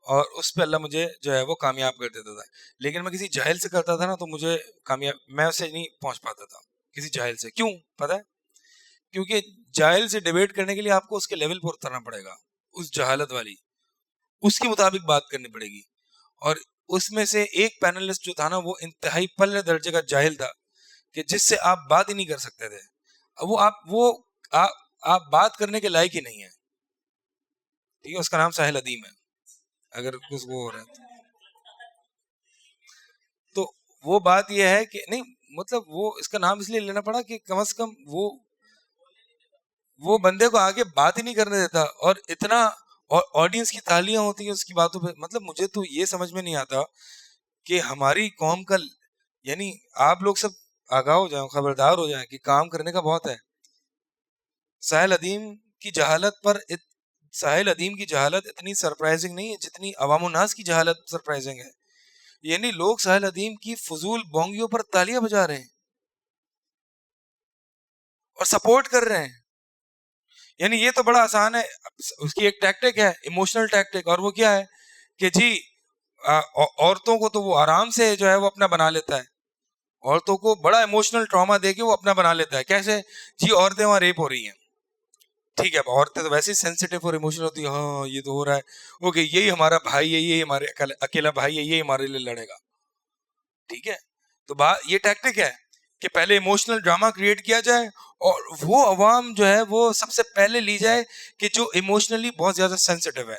S1: اور اس پہ اللہ مجھے جو ہے وہ کامیاب کر دیتا تھا. لیکن میں کسی جاہل سے کرتا تھا نا تو مجھے میں اسے نہیں پہنچ پاتا تھا کسی جاہل سے. کیوں پتہ ہے؟ کیونکہ جاہل سے ڈیبیٹ کرنے کے لیے آپ کو اس کے لیول پر اترنا پڑے گا، اس جہالت والی، اس کے مطابق بات کرنی پڑے گی. اور اس میں سے ایک پینلسٹ جو تھا نا وہ انتہائی پلے درجے کا جاہل تھا کہ جس سے آپ بات ہی نہیں کر سکتے تھے. آپ بات کرنے کے لائق ہی نہیں ہے. ٹھیک ہے، اس کا نام ساحل ادیم ہے اگر کچھ وہ ہو رہا ہے تو وہ بات یہ ہے کہ نہیں، مطلب وہ اس کا نام اس لیے لینا پڑا کہ کم از کم وہ بندے کو آگے بات ہی نہیں کرنے دیتا. اور اتنا آڈینس کی تالیاں ہوتی ہیں اس کی باتوں پہ. مطلب مجھے تو یہ سمجھ میں نہیں آتا کہ ہماری قوم کا، یعنی آپ لوگ سب آگاہ ہو جائیں، خبردار ہو جائیں کہ کام کرنے کا بہت ہے. ساحل ادیم کی جہالت اتنی سرپرائزنگ نہیں ہے جتنی عوام الناس کی جہالت سرپرائزنگ ہے. یعنی لوگ ساحل ادیم کی فضول بونگیوں پر تالیاں بجا رہے ہیں اور سپورٹ کر رہے ہیں. یعنی یہ تو بڑا آسان ہے، اس کی ایک ٹیکٹک ہے، ایموشنل ٹیکٹک. اور وہ کیا ہے کہ جی عورتوں کو تو وہ آرام سے جو ہے وہ اپنا بنا لیتا ہے، عورتوں کو بڑا ایموشنل ٹراما دے کے وہ اپنا بنا لیتا ہے. کیسے؟ جی عورتیں وہاں ریپ ہو رہی ہیں. ٹھیک ہے، عورتیں تو ویسے ہی سینسیٹیو اور ایموشنل ہوتی ہیں. ہاں یہ تو ہو رہا ہے، اوکے یہی ہمارا بھائی ہے، یہی ہمارے اکیلا بھائی ہے، یہی ہمارے لیے لڑے گا. ٹھیک ہے، تو یہ ٹیکٹک ہے کہ پہلے ایموشنل ڈراما کریٹ کیا جائے اور وہ عوام جو ہے وہ سب سے پہلے لی جائے کہ جو ایموشنلی بہت زیادہ سینسیٹیو ہے.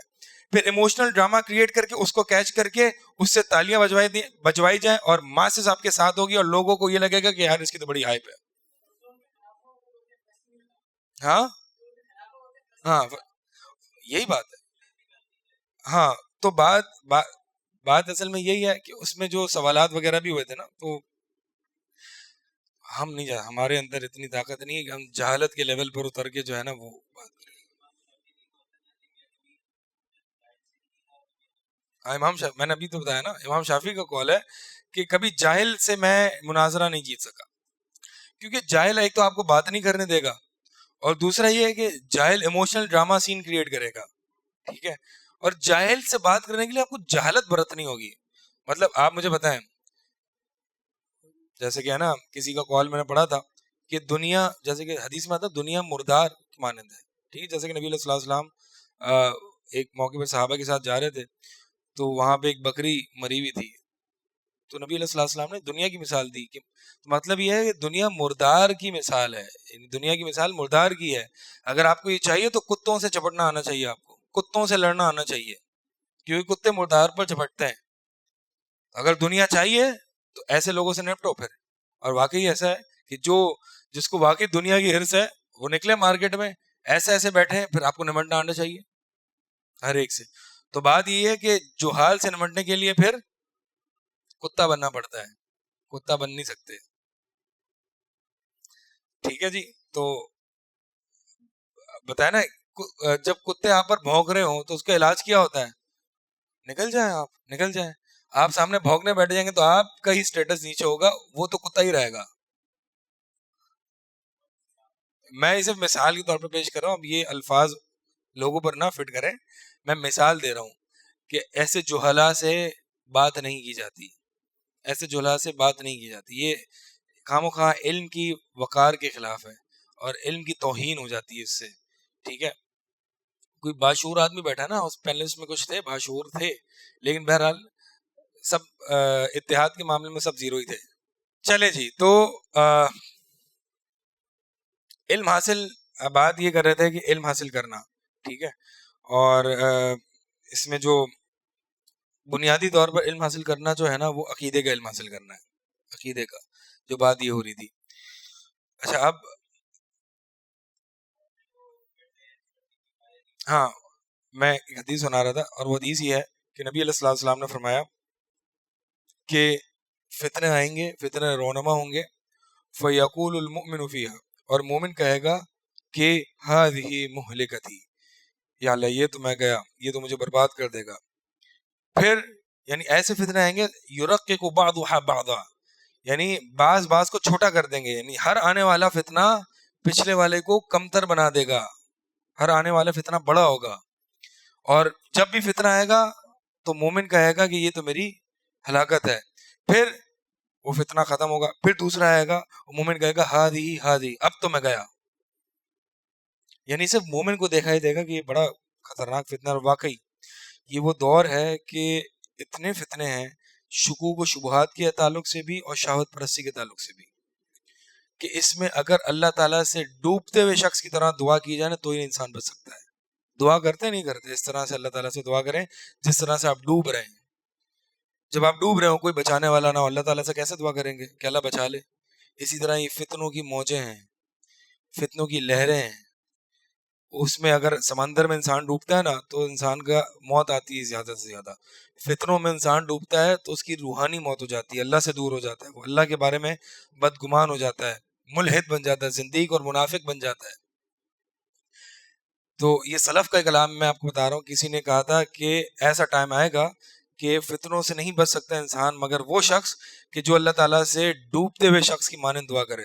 S1: پھر ایموشنل ڈراما کریٹ کر کے اس کو کیچ کر کے اس سے تالیاں بجوائی جائیں اور ماسز آپ کے ساتھ ہوگی اور لوگوں کو یہ لگے گا کہ یار اس کی تو بڑی ہائپ ہے. ہاں ہاں یہی بات ہے. ہاں تو بات اصل میں یہی ہے کہ اس میں جو سوالات وغیرہ بھی ہوئے تھے نا, تو ہم نہیں ہمارے اندر اتنی طاقت نہیں ہے کہ ہم جہالت کے لیول پر اتر کے جو ہے نا وہ بات کریں. امام شافی, میں نے ابھی تو بتایا نا, امام شافی کا قول ہے کہ کبھی جاہل سے میں مناظرہ نہیں جیت سکا, کیونکہ جاہل ایک تو آپ کو بات نہیں کرنے دے گا, اور دوسرا یہ ہے کہ جاہل ایموشنل ڈراما سین کریٹ کرے گا, ٹھیک ہے, اور جاہل سے بات کرنے کے لیے آپ کو جہالت برتنی ہوگی. مطلب آپ مجھے بتائیں, جیسے کہ ہے نا کسی کا قول میں نے پڑھا تھا کہ دنیا, جیسے کہ حدیث میں آتا ہے دنیا مردار مانند ہے, ٹھیک ہے, جیسے کہ نبی علیہ السلام ایک موقع پہ صحابہ کے ساتھ جا رہے تھے, تو وہاں پہ ایک بکری مری ہوئی تھی, تو نبی علیہ السلام نے دنیا کی مثال دی کہ مطلب یہ ہے کہ دنیا مردار کی مثال ہے, دنیا کی مثال مردار کی ہے. اگر آپ کو یہ چاہیے تو کتوں سے چپٹنا آنا چاہیے, آپ کو کتوں سے لڑنا آنا چاہیے, کیونکہ کتے مردار پر چپٹتے ہیں. اگر دنیا چاہیے تو ایسے لوگوں سے نپٹو پھر. اور واقعی ایسا ہے کہ جس کو واقعی دنیا کی ہرس ہے وہ نکلے مارکیٹ میں, ایسے بیٹھے ہیں, پھر آپ کو نمٹنا آنا چاہیے ہر ایک سے. تو بات یہ ہے کہ جو حال سے نمٹنے کے لیے پھر کتا بننا پڑتا ہے, کتا بن نہیں سکتے, ٹھیک ہے جی. تو بتائے نا, جب کتے آپ پر بھونک رہے ہوں تو اس کا علاج کیا ہوتا ہے, نکل جائیں آپ, نکل جائیں. آپ سامنے بھونکنے بیٹھ جائیں گے تو آپ کا ہی اسٹیٹس نیچے ہوگا, وہ تو کتا ہی رہے گا. میں اسے مثال کے طور پر پیش کر رہا ہوں, اب یہ الفاظ لوگوں پر نہ فٹ کریں, میں مثال دے رہا ہوں کہ ایسے جہلا سے بات نہیں کی جاتی, ایسے جہلا سے بات نہیں کی جاتی. یہ خام و خواہ علم کی وقار کے خلاف ہے اور علم کی توہین ہو جاتی ہے اس سے, ٹھیک ہے. کوئی باشعور آدمی بیٹھا نا, اس پینلسٹ میں کچھ تھے باشعور تھے, لیکن بہرحال سب اتحاد کے معاملے میں سب زیرو ہی تھے. چلے جی, تو علم حاصل, بات یہ کر رہے تھے کہ علم حاصل کرنا, ٹھیک ہے, اور اس میں جو بنیادی طور پر علم حاصل کرنا جو ہے نا وہ عقیدے کا علم حاصل کرنا ہے, عقیدے کا, جو بات یہ ہو رہی تھی. اچھا, اب ہاں میں ایک حدیث سنا رہا تھا, اور وہ حدیث یہ ہے کہ نبی علیہ السلام نے فرمایا کہ فتنے آئیں گے, فتنے رونما ہوں گے, فَيَقُولُ الْمُؤْمِنُ فِيهَا, اور مومن کہے گا کہ هَذِهِ مُهْلِكَتِي, یا اللہ یہ تو میں گیا, یہ تو مجھے برباد کر دے گا. پھر یعنی ایسے فتنے آئیں گے, یُرَقِّقُ بَعْضُهَا بَعْضًا, یعنی بعض کو چھوٹا کر دیں گے, یعنی ہر آنے والا فتنہ پچھلے والے کو کمتر بنا دے گا, ہر آنے والا فتنہ بڑا ہوگا. اور جب بھی فتنہ آئے گا تو مومن کہے گا کہ یہ تو میری ہلاکت ہے. پھر وہ فتنہ ختم ہوگا, پھر دوسرا آئے گا, مومن کہے گا ہادی, اب تو میں گیا. یعنی صرف مومن کو دیکھا ہی دے گا کہ یہ بڑا خطرناک فتنہ. اور واقعی یہ وہ دور ہے کہ اتنے فتنے ہیں شکوک و شبہات کے تعلق سے بھی اور شہوت پرستی کے تعلق سے بھی, کہ اس میں اگر اللہ تعالیٰ سے ڈوبتے ہوئے شخص کی طرح دعا کی جائے نا تو ہی انسان بچ سکتا ہے. دعا کرتے نہیں کرتے اس طرح سے اللہ تعالیٰ سے دعا کریں جس طرح سے آپ ڈوب رہے ہیں. جب آپ ڈوب رہے ہو, کوئی بچانے والا نہ ہو, اللہ تعالیٰ سے کیسے دعا کریں گے کہ اللہ بچا لے. اسی طرح یہ فتنوں کی موجیں ہیں, فتنوں کی لہریں ہیں, اس میں اگر سمندر میں انسان ڈوبتا ہے نا تو انسان کا موت آتی ہے زیادہ سے زیادہ. فتنوں میں انسان ڈوبتا ہے تو اس کی روحانی موت ہو جاتی ہے, اللہ سے دور ہو جاتا ہے, وہ اللہ کے بارے میں بدگمان ہو جاتا ہے, ملحد بن جاتا ہے, زندیق اور منافق بن جاتا ہے. تو یہ سلف کا کلام میں آپ کو بتا رہا ہوں. کسی نے کہا تھا کہ ایسا ٹائم آئے گا کہ فتنوں سے نہیں بچ سکتا انسان مگر وہ شخص کہ جو اللہ تعالیٰ سے ڈوبتے ہوئے شخص کی مانند دعا کرے.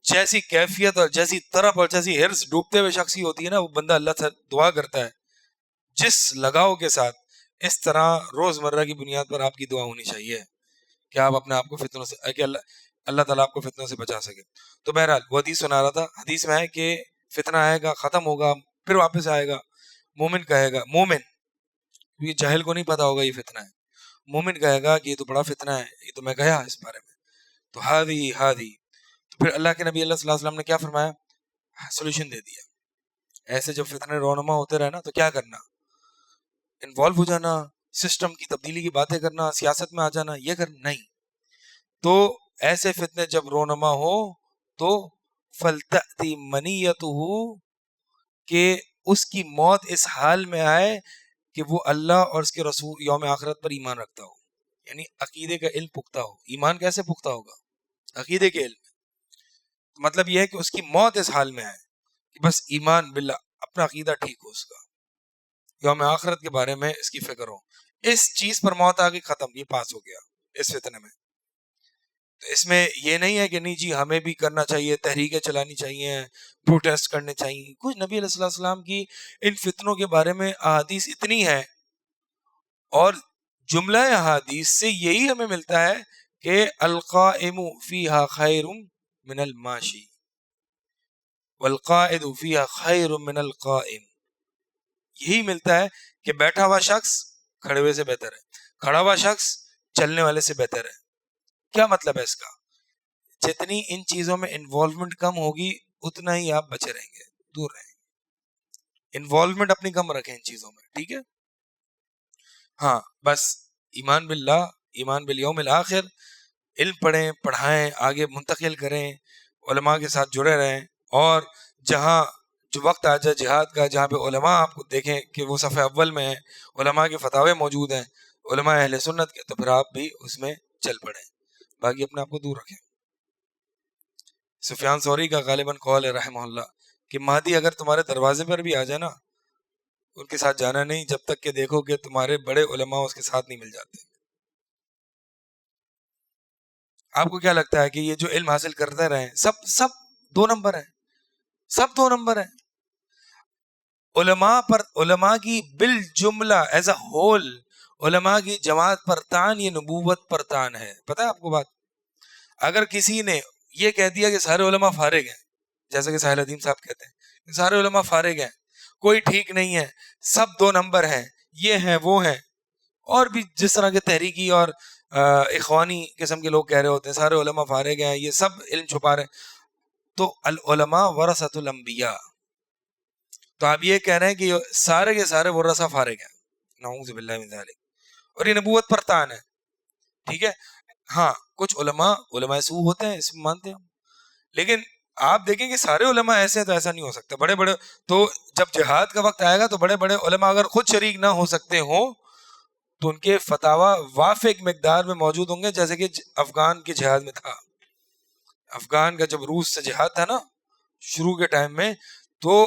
S1: جیسی کیفیت اور جیسی طرف اور جیسی ہرس ڈوبتے ہوئے شخص کی ہوتی ہے نا, وہ بندہ اللہ سے دعا کرتا ہے جس لگاؤ کے ساتھ, اس طرح روز مرہ کی بنیاد پر آپ کی دعا ہونی چاہیے کہ آپ اپنے آپ کو فتنوں سے, کہ اللہ تعالیٰ آپ کو فتنوں سے بچا سکے. تو بہرحال وہ حدیث سنا رہا تھا, حدیث میں ہے کہ فتنہ آئے گا, ختم ہوگا, پھر واپس آئے گا. مومن کہے گا, مومن, کیونکہ جاہل کو نہیں پتا ہوگا یہ فتنہ ہے, مومن کہے گا کہ یہ تو بڑا فتنہ ہے, یہ تو میں گیا اس بارے میں, تو ہادی. تو پھر اللہ کے نبی اللہ صلی اللہ علیہ وسلم نے کیا فرمایا, سولوشن دے دیا. ایسے جب فتنے رونما ہوتے رہے نا تو کیا کرنا, انوالو ہو جانا، سسٹم کی تبدیلی کی باتیں کرنا، سیاست میں آ جانا، یہ کرنا نہیں. تو ایسے فتنے جب رونما ہو تو فلتأتی منیتہ، کہ اس کی موت اس حال میں آئے کہ وہ اللہ اور اس کے رسول یوم آخرت پر ایمان رکھتا ہو. یعنی عقیدے کا علم پختہ ہو. ایمان کیسے پختہ ہوگا؟ عقیدے کے علم. مطلب یہ ہے کہ اس کی موت اس حال میں آئے کہ بس ایمان باللہ، اپنا عقیدہ ٹھیک ہو، اس کا یوم آخرت کے بارے میں اس کی فکر ہو. اس چیز پر موت آ گئی، ختم، یہ پاس ہو گیا اس فتنے میں. تو اس میں یہ نہیں ہے کہ نہیں جی ہمیں بھی کرنا چاہیے، تحریکیں چلانی چاہیے، پروٹیسٹ کرنے چاہیے. کچھ نبی علیہ السلام کی ان فتنوں کے بارے میں احادیث اتنی ہے، اور جملہ احادیث سے یہی ہمیں ملتا ہے کہ القائم فیہا خیر من الماشی والقائد فیہا خیر من القائم. یہی ملتا ہے کہ بیٹھا ہوا شخص کھڑے ہوئے سے بہتر ہے، کھڑا ہوا شخص چلنے والے سے بہتر ہے. کیا مطلب ہے اس کا؟ جتنی ان چیزوں میں انوالومنٹ کم ہوگی اتنا ہی آپ بچے رہیں گے، دور رہیں گے. انوالومنٹ اپنی کم رکھیں ان چیزوں میں، ٹھیک ہے؟ ہاں بس ایمان باللہ، ایمان بالیوم الآخر، علم پڑھیں، پڑھائیں، آگے منتقل کریں، علماء کے ساتھ جڑے رہیں. اور جہاں جو وقت آ جائے جہاد کا، جہاں پہ علماء آپ کو دیکھیں کہ وہ صف اول میں ہیں، علماء کے فتاوے موجود ہیں، علماء اہل سنت کے، تو پھر آپ بھی اس میں چل پڑیں. باقی اپنے آپ کو دور رکھیں. سفیان ثوری کا غالباً قول ہے رحمہ اللہ کہ مہدی اگر تمہارے دروازے پر بھی آ جائے نا، ان کے ساتھ جانا نہیں جب تک کہ دیکھو کہ تمہارے بڑے علماء اس کے ساتھ نہیں مل جاتے. آپ کو کیا لگتا ہے کہ یہ جو علم حاصل کرتے رہے سب 2 نمبر ہیں؟ سب 2 نمبر ہیں. علماء پر، علماء کی بالجملہ ایز اے ہول، علماء کی جماعت پر تان یہ نبوت پر تان ہے. پتہ ہے آپ کو بات؟ اگر کسی نے یہ کہہ دیا کہ سارے علماء فارغ ہیں، جیسا کہ ساحل عدیم صاحب کہتے ہیں کہ سارے علماء فارغ ہیں، کوئی ٹھیک نہیں ہے، سب 2 نمبر ہیں، یہ ہیں وہ ہیں، اور بھی جس طرح کے تحریکی اور اخوانی قسم کے لوگ کہہ رہے ہوتے ہیں سارے علماء فارغ ہیں، یہ سب علم چھپا رہے ہیں، تو العلماء ورثۃ الانبیاء. تو آپ یہ کہہ رہے ہیں کہ سارے کے سارے ورثہ فارغ ہیں، نعوذ باللہ من ذالک، اور یہ نبوت پر تان ہے. ٹھیک ہے؟ ہاں کچھ علماء سو ہوتے ہیں، اس میں مانتے ہیں، لیکن آپ دیکھیں کہ سارے علماء ایسے ہیں تو ایسا نہیں ہو سکتا. بڑے بڑے تو جب جہاد کا وقت آئے گا تو بڑے بڑے علماء اگر خود شریک نہ ہو سکتے ہوں تو ان کے فتاوا وافق مقدار میں موجود ہوں گے، جیسے کہ افغان کے جہاد میں تھا. افغان کا جب روس سے جہاد تھا نا شروع کے ٹائم میں، تو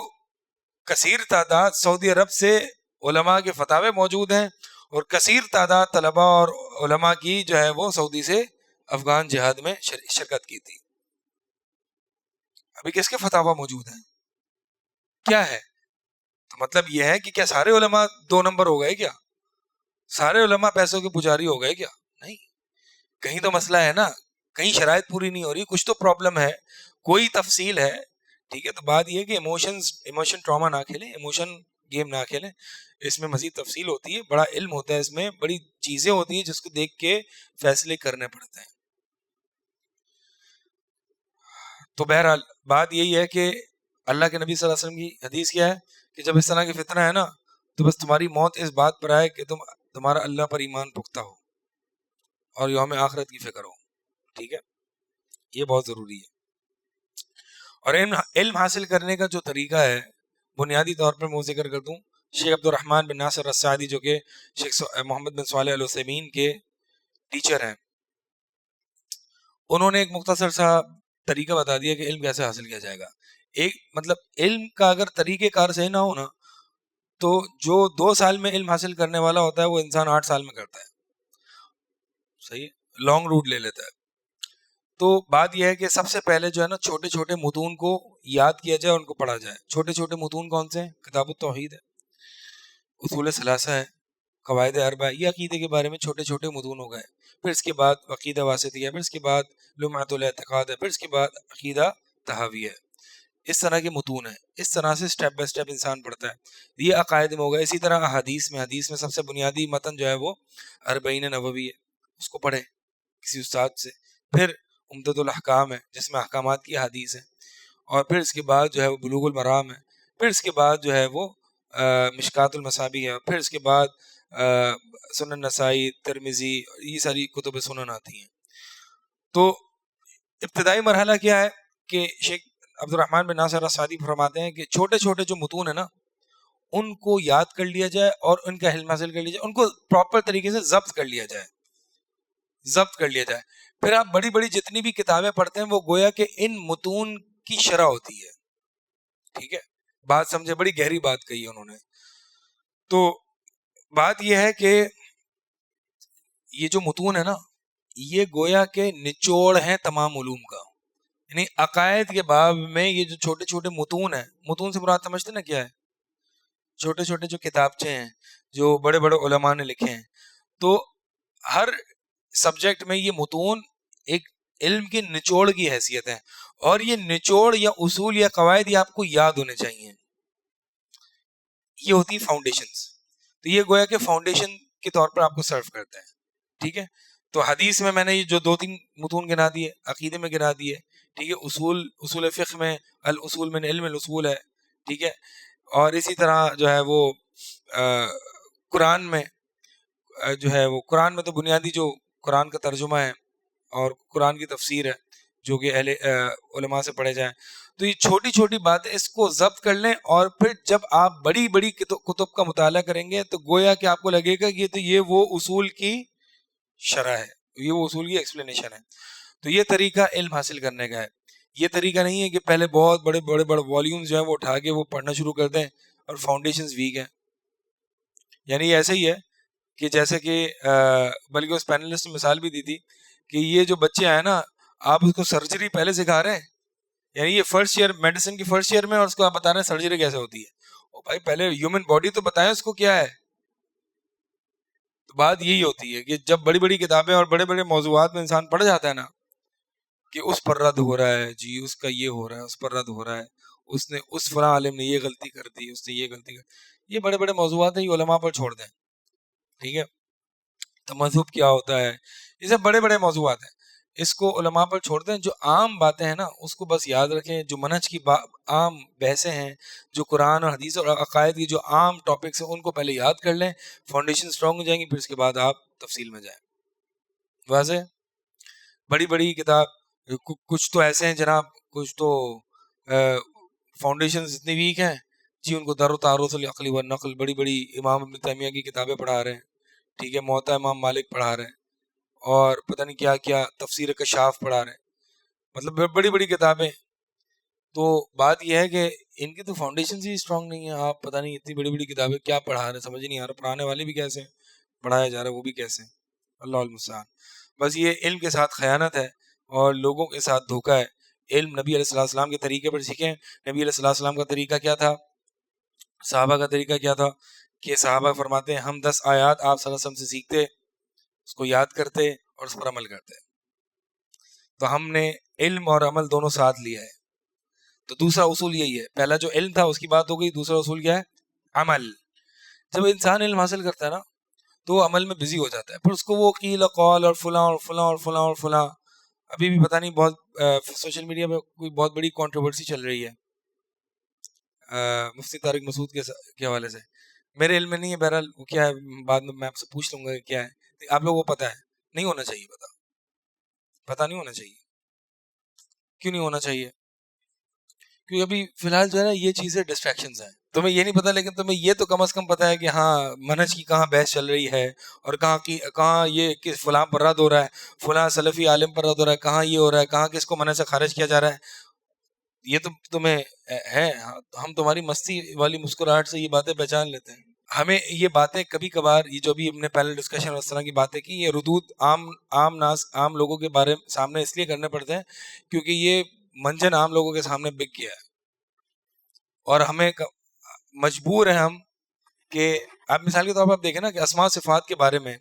S1: کثیر تعداد سعودی عرب سے علماء کے فتاوے موجود ہیں، اور کثیر تعداد طلباء اور علماء کی جو ہے وہ سعودی سے افغان جہاد میں شرکت کی تھی. ابھی کس کے فتاوا موجود ہیں؟ کیا ہے؟ تو مطلب یہ ہے کہ کیا سارے علماء 2 نمبر ہو گئے؟ کیا سارے علماء پیسوں کے پجاری ہو گئے؟ کیا نہیں. کہیں تو مسئلہ ہے نا، کہیں شرائط پوری نہیں ہو رہی، کچھ تو پرابلم ہے، کوئی تفصیل ہے. ٹھیک ہے؟ تو بات یہ ہے کہ ایموشن ٹراما نہ کھیلیں، ایموشن گیم نہ کھیلیں. اس میں مزید تفصیل ہوتی ہے، بڑا علم ہوتا ہے، اس میں بڑی چیزیں ہوتی ہیں جس کو دیکھ کے فیصلے کرنے پڑتے ہیں. تو بہرحال بات یہی ہے کہ اللہ کے نبی صلی اللہ علیہ وسلم کی حدیث کیا ہے کہ جب اس طرح کی فتنہ ہے نا تو بس تمہاری موت اس بات پر آئے کہ تمہارا اللہ پر ایمان پختہ ہو اور یوم آخرت کی فکر ہو. ٹھیک ہے؟ یہ بہت ضروری ہے. اور علم حاصل کرنے کا جو طریقہ ہے بنیادی طور پر میں ذکر کر دوں، شیخ عبد الرحمن بن ناصر السعدی جو کہ شیخ محمد بن صالح العثیمین کے ٹیچر ہیں، انہوں نے ایک مختصر سا طریقہ بتا دیا کہ علم کیسے حاصل کیا جائے گا. ایک مطلب علم کا اگر طریقہ کار صحیح نہ ہو نا تو جو 2 سال میں علم حاصل کرنے والا ہوتا ہے وہ انسان 8 سال میں کرتا ہے. صحیح ہے؟ لانگ روٹ لے لیتا ہے. تو بات یہ ہے کہ سب سے پہلے جو ہے نا چھوٹے چھوٹے متون کو یاد کیا جائے، ان کو پڑھا جائے. چھوٹے چھوٹے متون کون سے ہیں؟ کتاب التوحید ہے، اصول ثلاثہ ہے، قواعد اربع ہے، یہ عقیدے کے بارے میں چھوٹے چھوٹے متون ہو گئے. پھر اس کے بعد عقیدہ واسطیہ ہے، پھر اس کے بعد لمعۃ الاعتقاد ہے، پھر اس کے بعد عقیدہ تحاوی ہے. اس طرح کے متون ہیں، اس طرح سے سٹیپ بائی سٹیپ انسان پڑھتا ہے. یہ عقائد میں ہو گیا. اسی طرح حدیث میں سب سے بنیادی متن جو ہے وہ اربعین نووی ہے، اس کو پڑھیں کسی استاد سے. پھر عمدۃ الاحکام ہے جس میں احکامات کی حدیث ہے، اور پھر اس کے بعد جو ہے وہ بلوغ المرام ہے. پھر اس کے بعد جو ہے وہ مشکات المصابیح ہے، پھر اس کے بعد سنن نسائی، ترمذی، یہ ساری کتب سنن آتی ہیں. تو ابتدائی مرحلہ کیا ہے کہ شیخ عبد الرحمن بن ناصر السعدی فرماتے ہیں کہ چھوٹے چھوٹے جو متون ہیں نا ان کو یاد کر لیا جائے اور ان کا علم حاصل کر لیا جائے، ان کو پراپر طریقے سے ضبط کر لیا جائے، پھر آپ بڑی بڑی جتنی بھی کتابیں پڑھتے ہیں وہ گویا کہ ان متون کی شرح ہوتی ہے. ٹھیک ہے، بات سمجھے، بڑی گہری بات کہی ہے انہوں نے. تو بات یہ ہے کہ یہ جو متون ہے نا یہ گویا کہ نچوڑ ہیں تمام علوم کا. یعنی عقائد کے باب میں یہ جو چھوٹے چھوٹے متون ہیں، متون سے مراد سمجھتے نا کیا ہے؟ چھوٹے چھوٹے جو کتابچے ہیں جو بڑے بڑے علماء نے لکھے ہیں. تو ہر سبجیکٹ میں یہ متون ایک علم کی نچوڑ کی حیثیت ہے، اور یہ نچوڑ یا اصول یا قواعد یہ آپ کو یاد ہونے چاہیے. یہ ہوتی فاؤنڈیشنز. تو یہ گویا کہ فاؤنڈیشن کے طور پر آپ کو سرو کرتا ہے. ٹھیک ہے، تو حدیث میں نے یہ جو 2-3 متون گنا دیے، عقیدے میں گنا دیے. ٹھیک ہے، اصول فقہ میں الاصول من علم الاصول ہے. ٹھیک ہے، اور اسی طرح جو ہے وہ قرآن میں جو ہے وہ قرآن میں تو بنیادی جو قرآن کا ترجمہ ہے اور قرآن کی تفسیر ہے جو کہ اہل علماء سے پڑھے جائیں. تو یہ چھوٹی چھوٹی باتیں اس کو ضبط کر لیں، اور پھر جب آپ بڑی بڑی کتب کا مطالعہ کریں گے تو گویا کہ آپ کو لگے گا کہ یہ وہ اصول کی شرح ہے، یہ وہ اصول کی ایکسپلینیشن ہے. تو یہ طریقہ علم حاصل کرنے کا ہے. یہ طریقہ نہیں ہے کہ پہلے بہت بڑے بڑے بڑے والیومز جو ہیں وہ اٹھا کے وہ پڑھنا شروع کر دیں اور فاؤنڈیشنز ویک ہیں. یعنی یہ ایسے ہی ہے کہ جیسے کہ بلکہ اس پینلسٹ نے مثال بھی دی تھی کہ یہ جو بچے آئے نا آپ اس کو سرجری پہلے سکھا رہے ہیں. یعنی یہ فرسٹ ایئر میڈیسن کی فرسٹ ایئر میں، اور اس کو آپ بتا رہے ہیں سرجری کیسے ہوتی ہے. او بھائی پہلے ہیومن باڈی تو بتائیں اس کو کیا ہے. تو بات یہی ہوتی ہے کہ جب بڑی بڑی کتابیں اور بڑے بڑے موضوعات میں انسان پڑھ جاتا ہے نا کہ اس پر رد ہو رہا ہے، جی اس کا یہ ہو رہا ہے، اس پر رد ہو رہا ہے، اس نے اس فلاں عالم نے یہ غلطی کر دی، اس نے یہ غلطی کر دی. یہ بڑے بڑے موضوعات ہیں، یہ علماء پر چھوڑ دیں. ٹھیک ہے، تو مذہب کیا ہوتا ہے، یہ سب بڑے بڑے موضوعات ہیں، اس کو علماء پر چھوڑ دیں. جو عام باتیں ہیں نا اس کو بس یاد رکھیں. جو منہج کی عام بحثیں ہیں، جو قرآن اور حدیث اور عقائد کی جو عام ٹاپکس ہیں ان کو پہلے یاد کر لیں. فاؤنڈیشن اسٹرانگ ہو جائیں گی، پھر اس کے بعد آپ تفصیل میں جائیں. واضح؟ بڑی بڑی کتاب کچھ تو ایسے ہیں جناب، کچھ تو فاؤنڈیشن اتنی ویک ہیں جی ان کو در و تعارض العقل و نقل، بڑی بڑی امام ابن تیمیہ کی کتابیں پڑھا رہے ہیں. ٹھیک ہے، موطا امام مالک پڑھا رہے ہیں، اور پتہ نہیں کیا کیا تفسیر کشاف پڑھا رہے ہیں، مطلب بڑی بڑی کتابیں. تو بات یہ ہے کہ ان کی تو فاؤنڈیشن ہی اسٹرانگ نہیں ہے. آپ پتہ نہیں اتنی بڑی بڑی کتابیں کیا پڑھا رہے ہیں، سمجھ نہیں آ رہا. پڑھانے والے بھی کیسے ہیں، پڑھایا جا رہا ہے وہ بھی کیسے ہیں. اللہ المستعان. بس یہ علم کے ساتھ خیانت ہے اور لوگوں کے ساتھ دھوکہ ہے. علم نبی علیہ السلام کے طریقے پر سیکھیں. نبی علیہ السلام کا طریقہ کیا تھا، صحابہ کا طریقہ کیا تھا کہ صحابہ فرماتے ہیں ہم 10 آیات آپ صلی اللہ علیہ وسلم سے سیکھتے، اس کو یاد کرتے اور اس پر عمل کرتے. تو ہم نے علم اور عمل دونوں ساتھ لیا ہے. تو دوسرا اصول یہی ہے، پہلا جو علم تھا اس کی بات ہو گئی، دوسرا اصول کیا ہے، عمل. جب انسان علم حاصل کرتا ہے نا تو وہ عمل میں بزی ہو جاتا ہے. پھر اس کو وہ قیل قال اور فلاں اور فلاں اور فلاں اور فلاں. ابھی بھی پتہ نہیں بہت سوشل میڈیا پہ کوئی بہت بڑی کنٹروورسی چل رہی ہے مفتی طارق مسعود کے حوالے سے. میرے علم میں نہیں ہے، بہرحال وہ کیا ہے بعد میں آپ سے پوچھ لوں گا کہ کیا ہے. آپ لوگوں کو پتہ ہے؟ نہیں ہونا چاہیے پتہ نہیں ہونا چاہیے. کیوں نہیں ہونا چاہیے؟ کیونکہ ابھی فی الحال جو ہے نا یہ چیزیں ڈسٹریکشنز ہیں. تمہیں یہ نہیں پتا، لیکن تمہیں یہ تو کم از کم پتا ہے کہ ہاں منہج کی کہاں بحث چل رہی ہے، اور کہاں یہ کس فلاں پر رد ہو رہا ہے، فلاں سلفی عالم پر رد ہو رہا ہے، کہاں یہ ہو رہا ہے، کہاں کس کو منہج سے خارج کیا جا رہا ہے. یہ تو تمہیں ہے. ہم تمہاری مستی والی مسکراہٹ سے یہ باتیں پہچان لیتے ہیں. ہمیں یہ باتیں کبھی کبھار، یہ جو بھی ہم نے پینل ڈسکشن اور اس طرح کی باتیں کی، یہ ردود عام لوگوں کے بارے سامنے اس لیے کرنے پڑتے ہیں کیونکہ یہ منجن عام لوگوں کے سامنے بک گیا ہے، اور ہمیں مجبور ہیں ہم کہ آپ مثال کے طور پر آپ دیکھیں نا کہ اسماء صفات کے بارے میں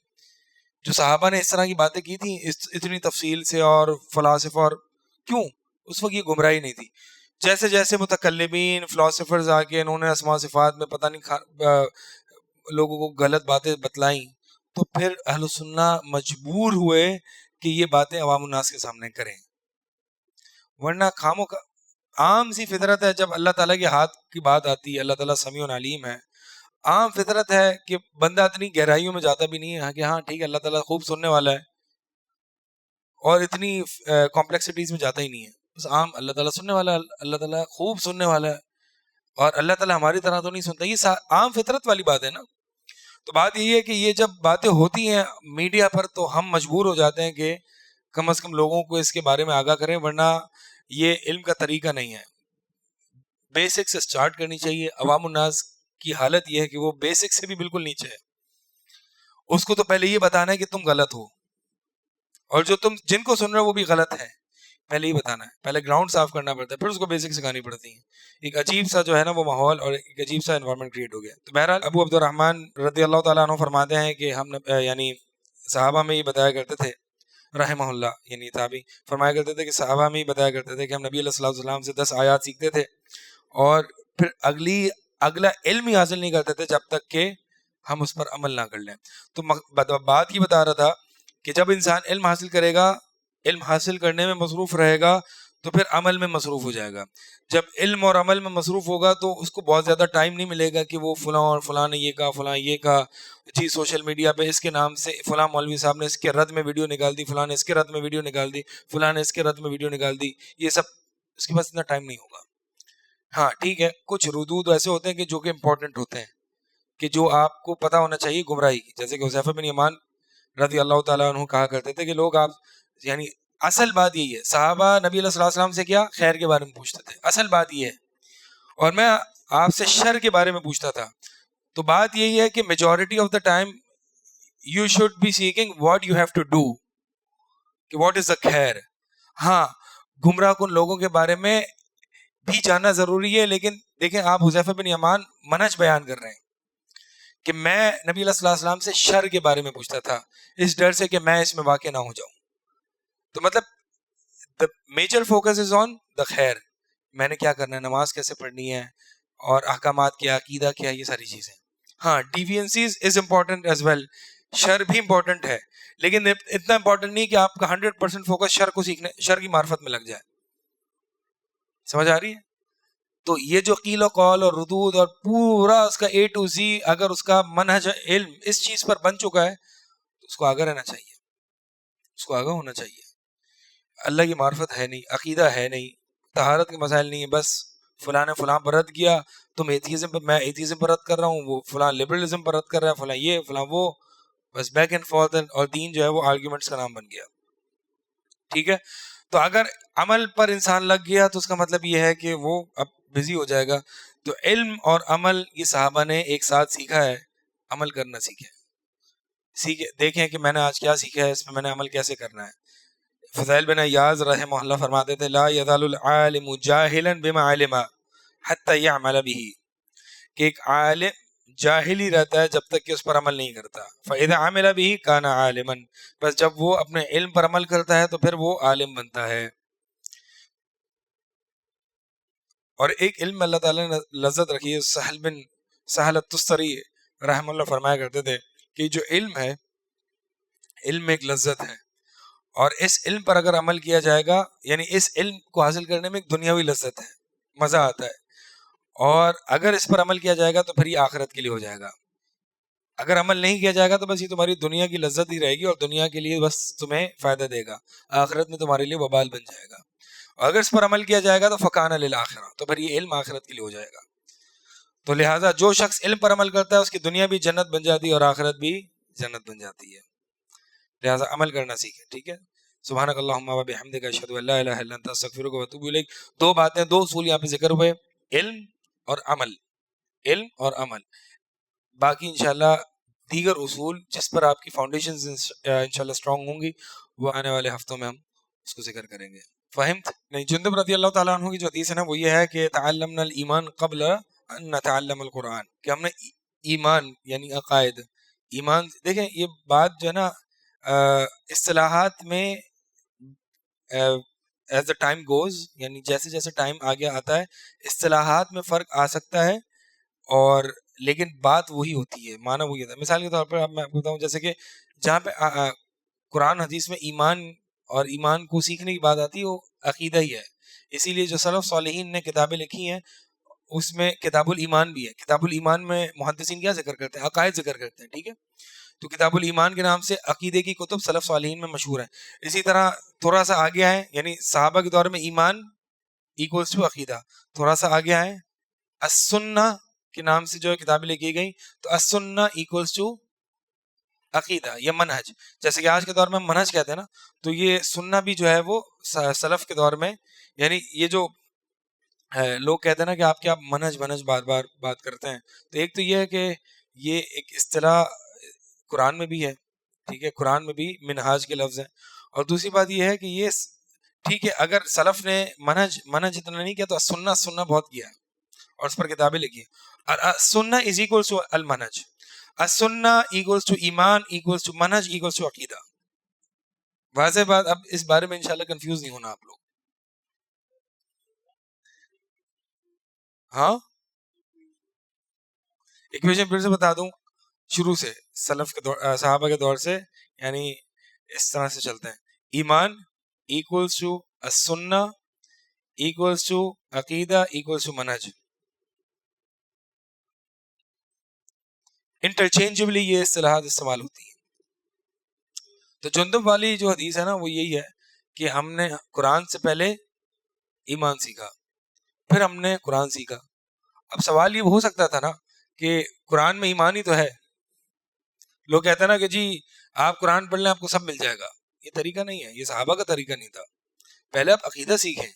S1: جو صحابہ نے اس طرح کی باتیں کی تھیں اتنی تفصیل سے اور فلاسفہ، اور کیوں اس وقت یہ گمراہی نہیں تھی. جیسے جیسے متکلمین فلاسفرز آ کے انہوں نے اسماء صفات میں پتہ نہیں لوگوں کو غلط باتیں بتلائیں، تو پھر اہل سنہ مجبور ہوئے کہ یہ باتیں عوام الناس کے سامنے کریں. ورنہ خاموں کا عام سی فطرت ہے، جب اللہ تعالیٰ کے ہاتھ کی بات آتی ہے، اللہ تعالیٰ سمیع علیم ہے، عام فطرت ہے کہ بندہ اتنی گہرائیوں میں جاتا بھی نہیں ہے کہ ہاں ٹھیک ہے اللہ تعالیٰ خوب سننے والا ہے، اور اتنی کمپلیکسٹیز میں جاتا ہی نہیں ہے، بس عام اللہ تعالیٰ سننے والا ہے، اللہ تعالیٰ خوب سننے والا ہے، اور اللہ تعالیٰ ہماری طرح تو نہیں سنتا. یہ عام فطرت والی بات ہے نا. تو بات یہی ہے کہ یہ جب باتیں ہوتی ہیں میڈیا پر تو ہم مجبور ہو جاتے ہیں کہ کم از کم لوگوں کو اس کے بارے میں آگاہ کریں، ورنہ یہ علم کا طریقہ نہیں ہے. بیسک سے سٹارٹ کرنی چاہیے. عوام الناس کی حالت یہ ہے کہ وہ بیسک سے بھی بالکل نیچے ہے. اس کو تو پہلے یہ بتانا ہے کہ تم غلط ہو، اور جو تم جن کو سن رہے ہو وہ بھی غلط ہے، پہلے ہی بتانا ہے. پہلے گراؤنڈ صاف کرنا پڑتا ہے، پھر اس کو بیسک سکھانی پڑتی ہے. ایک عجیب سا جو ہے نا وہ ماحول اور ایک عجیب سا انوائرمنٹ کریٹ ہو گیا. تو بہرحال ابو عبد الرحمن رضی اللہ تعالیٰ عنہ فرماتے ہیں کہ ہم یعنی صحابہ میں یہ بتایا کرتے تھے رحمہ اللہ، یعنی تابعی فرمایا کرتے تھے کہ صحابہ میں یہ بتایا کرتے تھے کہ ہم نبی علیہ الصلوۃ والسلام سے 10 آیات سیکھتے تھے اور پھر اگلا علم ہی حاصل نہیں کرتے تھے جب تک کہ ہم اس پر عمل نہ کر لیں. تو بات یہ بتا رہا تھا کہ جب انسان علم حاصل کرے گا، علم حاصل کرنے میں مصروف رہے گا تو پھر عمل میں مصروف ہو جائے گا. جب علم اور عمل میں مصروف ہوگا تو اس کو بہت زیادہ ٹائم نہیں ملے گا کہ وہ فلاں اور فلاں نے یہ کہا، فلاں یہ کہا، جی سوشل میڈیا پہ اس کے نام سے فلاں مولوی صاحب نے اس کے رد میں ویڈیو نکال دی، فلاں نے اس کے رد میں ویڈیو نکال دی، فلاں نے اس کے رد میں ویڈیو نکال دی. یہ سب اس کے پاس اتنا ٹائم نہیں ہوگا. ہاں ٹھیک ہے، کچھ ردود ایسے ہوتے ہیں کہ جو کہ امپورٹنٹ ہوتے ہیں، کہ جو آپ کو پتہ ہونا چاہیے گمراہی کی. جیسے کہ حذیفہ بن یمان رضی اللہ تعالیٰ عنہ کہا کرتے تھے کہ لوگ آپ یعنی اصل بات یہی ہے، صحابہ نبی علیہ الصلوۃ والسلام سے کیا خیر کے بارے میں پوچھتے تھے، اصل بات یہ ہے. اور میں آپ سے شر کے بارے میں پوچھتا تھا. تو بات یہی ہے کہ majority of the time you should be seeking what you have to do, کہ واٹ از دا خیر. ہاں گمراہ کن لوگوں کے بارے میں بھی جاننا ضروری ہے، لیکن دیکھیں آپ حذیفہ بن یمان منہج بیان کر رہے ہیں کہ میں نبی علیہ الصلوۃ والسلام سے شر کے بارے میں پوچھتا تھا اس ڈر سے کہ میں اس میں واقع نہ ہو جاؤں. تو مطلب the major focus is on the خیر، میں نے کیا کرنا ہے، نماز کیسے پڑھنی ہے، اور احکامات کیا، عقیدہ کیا، یہ ساری چیزیں. ہاں ڈیوینسیز از امپورٹنٹ ایز ویل، شر بھی امپورٹنٹ ہے، لیکن اتنا امپورٹنٹ نہیں کہ آپ کا 100% فوکس شر کو سیکھنے، شر کی معرفت میں لگ جائے. سمجھ آ رہی ہے؟ تو یہ جو قیل و قول اور ردود اور پورا اس کا A to Z اگر اس کا منہج علم اس چیز پر بن چکا ہے تو اس کو آگاہ رہنا چاہیے، اس کو آگاہ ہونا چاہیے. اللہ کی معرفت ہے نہیں، عقیدہ ہے نہیں، طہارت کے مسائل نہیں ہے، بس فلاں نے فلاں پر رد کیا، تم ایتھیزم پر، میں ایتھیزم پر رد کر رہا ہوں، وہ فلاں لبرلزم پر رد کر رہا ہے، فلاں یہ فلاں وہ، بس بیک اینڈ فورتھ، اور دین جو ہے وہ آرگیومنٹس کا نام بن گیا. ٹھیک ہے، تو اگر عمل پر انسان لگ گیا تو اس کا مطلب یہ ہے کہ وہ اب بزی ہو جائے گا. تو علم اور عمل یہ صحابہ نے ایک ساتھ سیکھا ہے، عمل کرنا سیکھے دیکھیں کہ میں نے آج کیا سیکھا ہے، اس میں نے عمل کیسے کرنا ہے. فضائل بن ایاز رحمہ اللہ فرماتے تھے لا یزال العالم جاہلا بما علم حتی یعمل به، کہ ایک عالم جاہل ہی رہتا ہے جب تک کہ اس پر عمل نہیں کرتا. فاذا عمل به کان عالما، بس جب وہ اپنے علم پر عمل کرتا ہے تو پھر وہ عالم بنتا ہے. اور ایک علم میں اللہ تعالیٰ نے لذت رکھی ہے. سہل التستری رحمہ اللہ فرمایا کرتے تھے کہ جو علم ہے، علم میں ایک لذت ہے، اور اس علم پر اگر عمل کیا جائے گا، یعنی اس علم کو حاصل کرنے میں ایک دنیاوی لذت ہے، مزہ آتا ہے، اور اگر اس پر عمل کیا جائے گا تو پھر یہ آخرت کے لیے ہو جائے گا. اگر عمل نہیں کیا جائے گا تو بس یہ تمہاری دنیا کی لذت ہی رہے گی اور دنیا کے لیے بس تمہیں فائدہ دے گا، آخرت میں تمہارے لیے وبال بن جائے گا. اگر اس پر عمل کیا جائے گا تو فکان للآخرہ، تو پھر یہ علم آخرت کے لیے ہو جائے گا. تو لہٰذا جو شخص علم پر عمل کرتا ہے اس کی دنیا بھی جنت بن جاتی ہے اور آخرت بھی جنت بن جاتی ہے. لہٰذا عمل کرنا سیکھیں. ٹھیک ہے، سبحانک اللہم و بحمدک اشہد ان لا الہ الا انت استغفرک و اتوب الیک. دو باتیں، دو اصول یہاں پہ ذکر ہوئے، علم اور عمل، علم اور عمل. باقی انشاءاللہ دیگر اصول جس پر آپ کی فاؤنڈیشنز انشاءاللہ اسٹرانگ ہوں گی وہ آنے والے ہفتوں میں ہم اس کو ذکر کریں گے. فہمت نہیں؟ جندب رضی اللہ تعالیٰ عنہ کی جو حدیث ہے نا وہ یہ ہے کہ تعلمنا الایمان قبل ان نتعلم القرآن، کہ ہم نے ایمان یعنی عقائد، ایمان دیکھیں یہ بات جو ہے نا اصطلاحات میں ایز دا ٹائم گوز، یعنی جیسے جیسے ٹائم آگے آتا ہے اصطلاحات میں فرق آ سکتا ہے، اور لیکن بات وہی ہوتی ہے، معنی وہی ہوتا ہے. مثال کے طور پر اب میں آپ کو بتاؤں، جیسے کہ جہاں پہ قرآن حدیث میں ایمان اور ایمان کو سیکھنے کی بات آتی ہے وہ عقیدہ ہی ہے. اسی لیے جو سلف صالحین نے کتابیں لکھی ہیں اس میں کتاب الایمان بھی ہے. کتاب الایمان میں محدثین کیا ذکر کرتے ہیں؟ عقائد ذکر کرتے ہیں. ٹھیک ہے، تو کتاب الایمان کے نام سے عقیدے کی کتب سلف صالحین میں مشہور ہے. اسی طرح تھوڑا سا آگے ہے، یعنی صحابہ کے دور میں ایمان ایکولس ٹو عقیدہ. تھوڑا سا آگے آئے السنہ کے نام سے جو ہے کتابیں لکھی گئی، تو السنہ ایکولس ٹو عقیدہ یا منہج. جیسے کہ آج کے دور میں ہم منہج کہتے ہیں نا، تو یہ سننا بھی جو ہے وہ سلف کے دور میں، یعنی یہ جو لوگ کہتے ہیں نا کہ آپ کیا منہج بار بار بات کرتے ہیں، تو ایک تو یہ ہے کہ یہ ایک اصطلاح قرآن میں بھی ہے. ٹھیک ہے، قرآن میں بھی منہاج کے لفظ ہیں. اور دوسری بات یہ ہے کہ یہ ٹھیک ہے، اگر سلف نے منہج اتنا نہیں کیا تو سننا بہت کیا ہے اور اس پر کتابیں لکھی. اور سننا از equals to المنہج. Sunnah equals to ایمان ایکولس ٹو منہج ایکولس ٹو عقیدہ. واضح بات. اب اس بارے میں انشاءاللہ کنفیوز نہیں ہونا آپ لوگ. ہاں، ایکویشن پھر سے بتا دوں شروع سے، سلف کے دور، صحابہ کے دور سے، یعنی اس طرح سے چلتے ہیں. ایمان equals to Sunnah equals to عقیدہ ایکولس ٹو منہج. انٹرچینجبلی یہ اصطلاحات استعمال ہوتی ہیں. تو جندب والی جو حدیث ہے نا وہ یہی ہے کہ ہم نے قرآن سے پہلے ایمان سیکھا، پھر ہم نے قرآن سیکھا. اب سوال یہ ہو سکتا تھا نا کہ قرآن میں ایمان ہی تو ہے. لوگ کہتے ہیں نا کہ جی آپ قرآن پڑھ لیں آپ کو سب مل جائے گا. یہ طریقہ نہیں ہے، یہ صحابہ کا طریقہ نہیں تھا. پہلے آپ عقیدہ سیکھیں.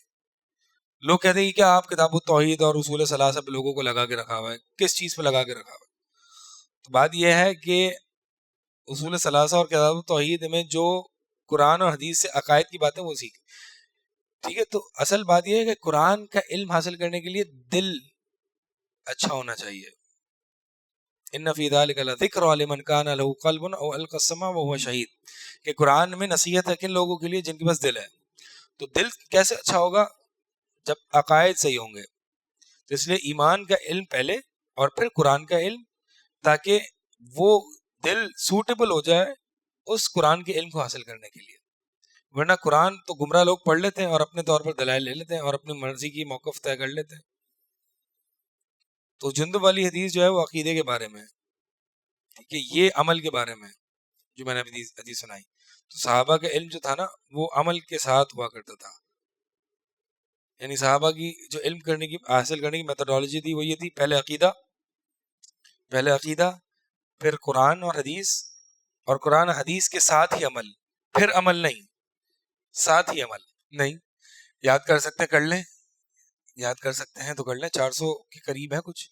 S1: لوگ کہتے ہیں کہ کیا آپ کتاب التوحید اور اصول ثلاثہ پہ لوگوں کو لگا کے رکھا ہوا ہے. کس چیز پہ لگا کے رکھا ہوا ہے؟ تو بات یہ ہے کہ اصول ثلاثہ اور کتاب التوحید میں جو قرآن اور حدیث سے عقائد کی باتیں وہ سیکھ. ٹھیک ہے، تو اصل بات یہ ہے کہ قرآن کا علم حاصل کرنے کے لیے دل اچھا ہونا چاہیے. ان فی ذلک لذکر لمن کان له قلب او القى السمع وهو شہید. کہ قرآن میں نصیحت ہے کن لوگوں کے لیے جن کے پاس دل ہے. تو دل کیسے اچھا ہوگا؟ جب عقائد صحیح ہوں گے. تو اس لیے ایمان کا علم پہلے اور پھر قرآن کا علم، تاکہ وہ دل سوٹیبل ہو جائے اس قرآن کے علم کو حاصل کرنے کے لیے. ورنہ قرآن تو گمراہ لوگ پڑھ لیتے ہیں اور اپنے طور پر دلائل لے لیتے ہیں اور اپنی مرضی کی موقف طے کر لیتے ہیں. تو جندب والی حدیث جو ہے وہ عقیدے کے بارے میں ہے، کہ یہ عمل کے بارے میں جو میں نے حدیث سنائی. تو صحابہ کا علم جو تھا نا وہ عمل کے ساتھ ہوا کرتا تھا. یعنی صحابہ کی جو علم کرنے کی حاصل کرنے کی میتھڈالوجی تھی وہ یہ تھی، پہلے عقیدہ پھر قرآن اور حدیث، اور قرآن حدیث کے ساتھ ہی عمل. پھر عمل نہیں، ساتھ ہی عمل نہیں. یاد کر سکتے کر لیں، یاد کر سکتے ہیں تو کر لیں. 400 کے قریب ہے، کچھ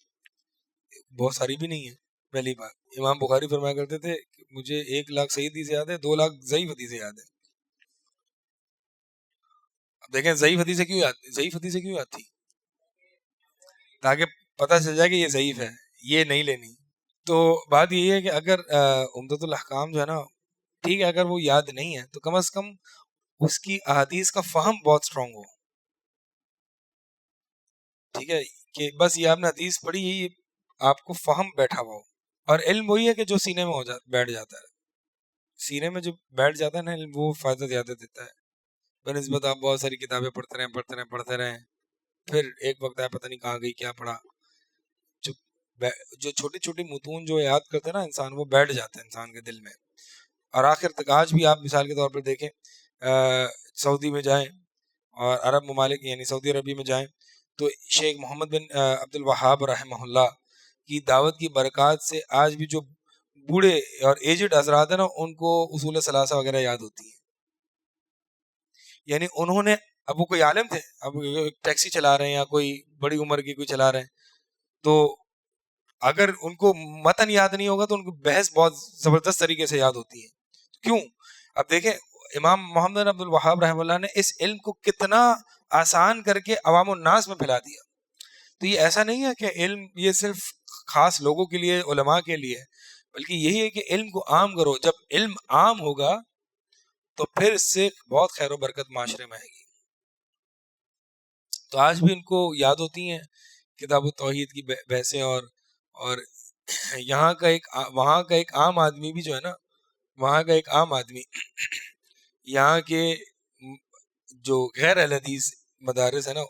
S1: بہت ساری بھی نہیں ہے. پہلی بات، امام بخاری فرمایا کرتے تھے کہ مجھے 1,00,000 صحیح حدیث یاد ہے، 2,00,000 ضعیف حدیث یاد ہے. اب دیکھیں ضعیف حدیث کیوں یاد تھی؟ تاکہ پتہ چل جائے کہ یہ ضعیف ہے، یہ نہیں لینی. تو بات یہی ہے کہ اگر عمدۃ الاحکام جو ہے نا، ٹھیک ہے، اگر وہ یاد نہیں ہے تو کم از کم اس کی احادیث کا فہم بہت اسٹرانگ ہو. ٹھیک ہے، کہ بس یہ آپ نے حدیث پڑھی ہے، آپ کو فہم بیٹھا ہوا ہو. اور علم وہی ہے کہ جو سینے میں بیٹھ جاتا ہے. سینے میں جو بیٹھ جاتا ہے نا علم، وہ فائدہ زیادہ دیتا ہے بنسبت آپ بہت ساری کتابیں پڑھتے رہیں پھر ایک وقت ہے پتہ نہیں کہاں گئی کیا پڑھا. جو چھوٹی چھوٹی متون جو یاد کرتے ہیں نا انسان، وہ بیٹھ جاتا ہے انسان کے دل میں. اور آخر تک آج بھی آپ مثال کے طور پر دیکھیں، سعودی میں جائیں اور عرب ممالک یعنی سعودی عربی میں جائیں تو شیخ محمد بن عبد الوہاب رحمہ اللہ کی دعوت کی برکات سے آج بھی جو بوڑھے اور ایجڈ حضرات ہیں نا ان کو اصول ثلاثہ وغیرہ یاد ہوتی ہیں. یعنی انہوں نے، اب وہ کوئی عالم تھے، اب ٹیکسی چلا رہے ہیں یا کوئی بڑی عمر کی کوئی چلا رہے ہیں، تو اگر ان کو متن یاد نہیں ہوگا تو ان کو بحث بہت زبردست طریقے سے یاد ہوتی ہے. کیوں؟ اب دیکھیں امام محمد بن عبد الوہاب رحمہ اللہ نے اس علم کو کتنا آسان کر کے عوام الناس میں پھیلا دیا. تو یہ ایسا نہیں ہے کہ علم یہ صرف خاص لوگوں کے لیے، علماء کے لیے، بلکہ یہی ہے کہ علم کو عام کرو. جب علم عام ہوگا تو پھر اس سے بہت خیر و برکت معاشرے میں آئے گی. تو آج بھی ان کو یاد ہوتی ہیں کتاب التوحید کی بحثیں، اور یہاں کا وہاں کا ایک عام آدمی بھی جو ہے نا، وہاں کا ایک عام آدمی یہاں کے جو غیر اہل حدیث مدارس ہے نا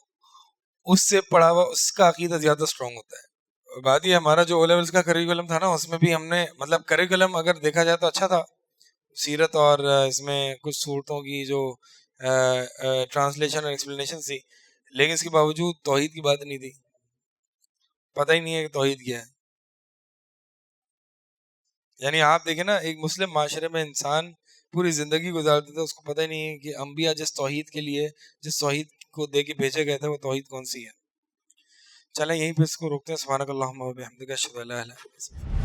S1: اس سے پڑھا ہوا اس کا عقیدہ زیادہ اسٹرانگ ہوتا ہے. اور بات یہ ہمارا جو او لیولس کا کریکولم تھا نا اس میں بھی ہم نے مطلب کریکولم اگر دیکھا جائے تو اچھا تھا, سیرت اور اس میں کچھ صورتوں کی جو ٹرانسلیشن اور ایکسپلینیشن تھی, لیکن اس کے باوجود توحید کی بات نہیں تھی, پتہ ہی نہیں ہے کہ توحید کیا ہے. یعنی آپ دیکھیں نا ایک مسلم معاشرے میں انسان پوری زندگی گزارتے تھے, اس کو پتہ ہی نہیں ہے کہ انبیاء جس توحید کے لیے جس توحید کو دے کے بھیجے گئے تھے وہ توحید کون سی ہے. چلیں یہیں پہ اس کو روکتے ہیں. سبحانک اللہم و بحمدک اشہد ان لا الہ الا انت.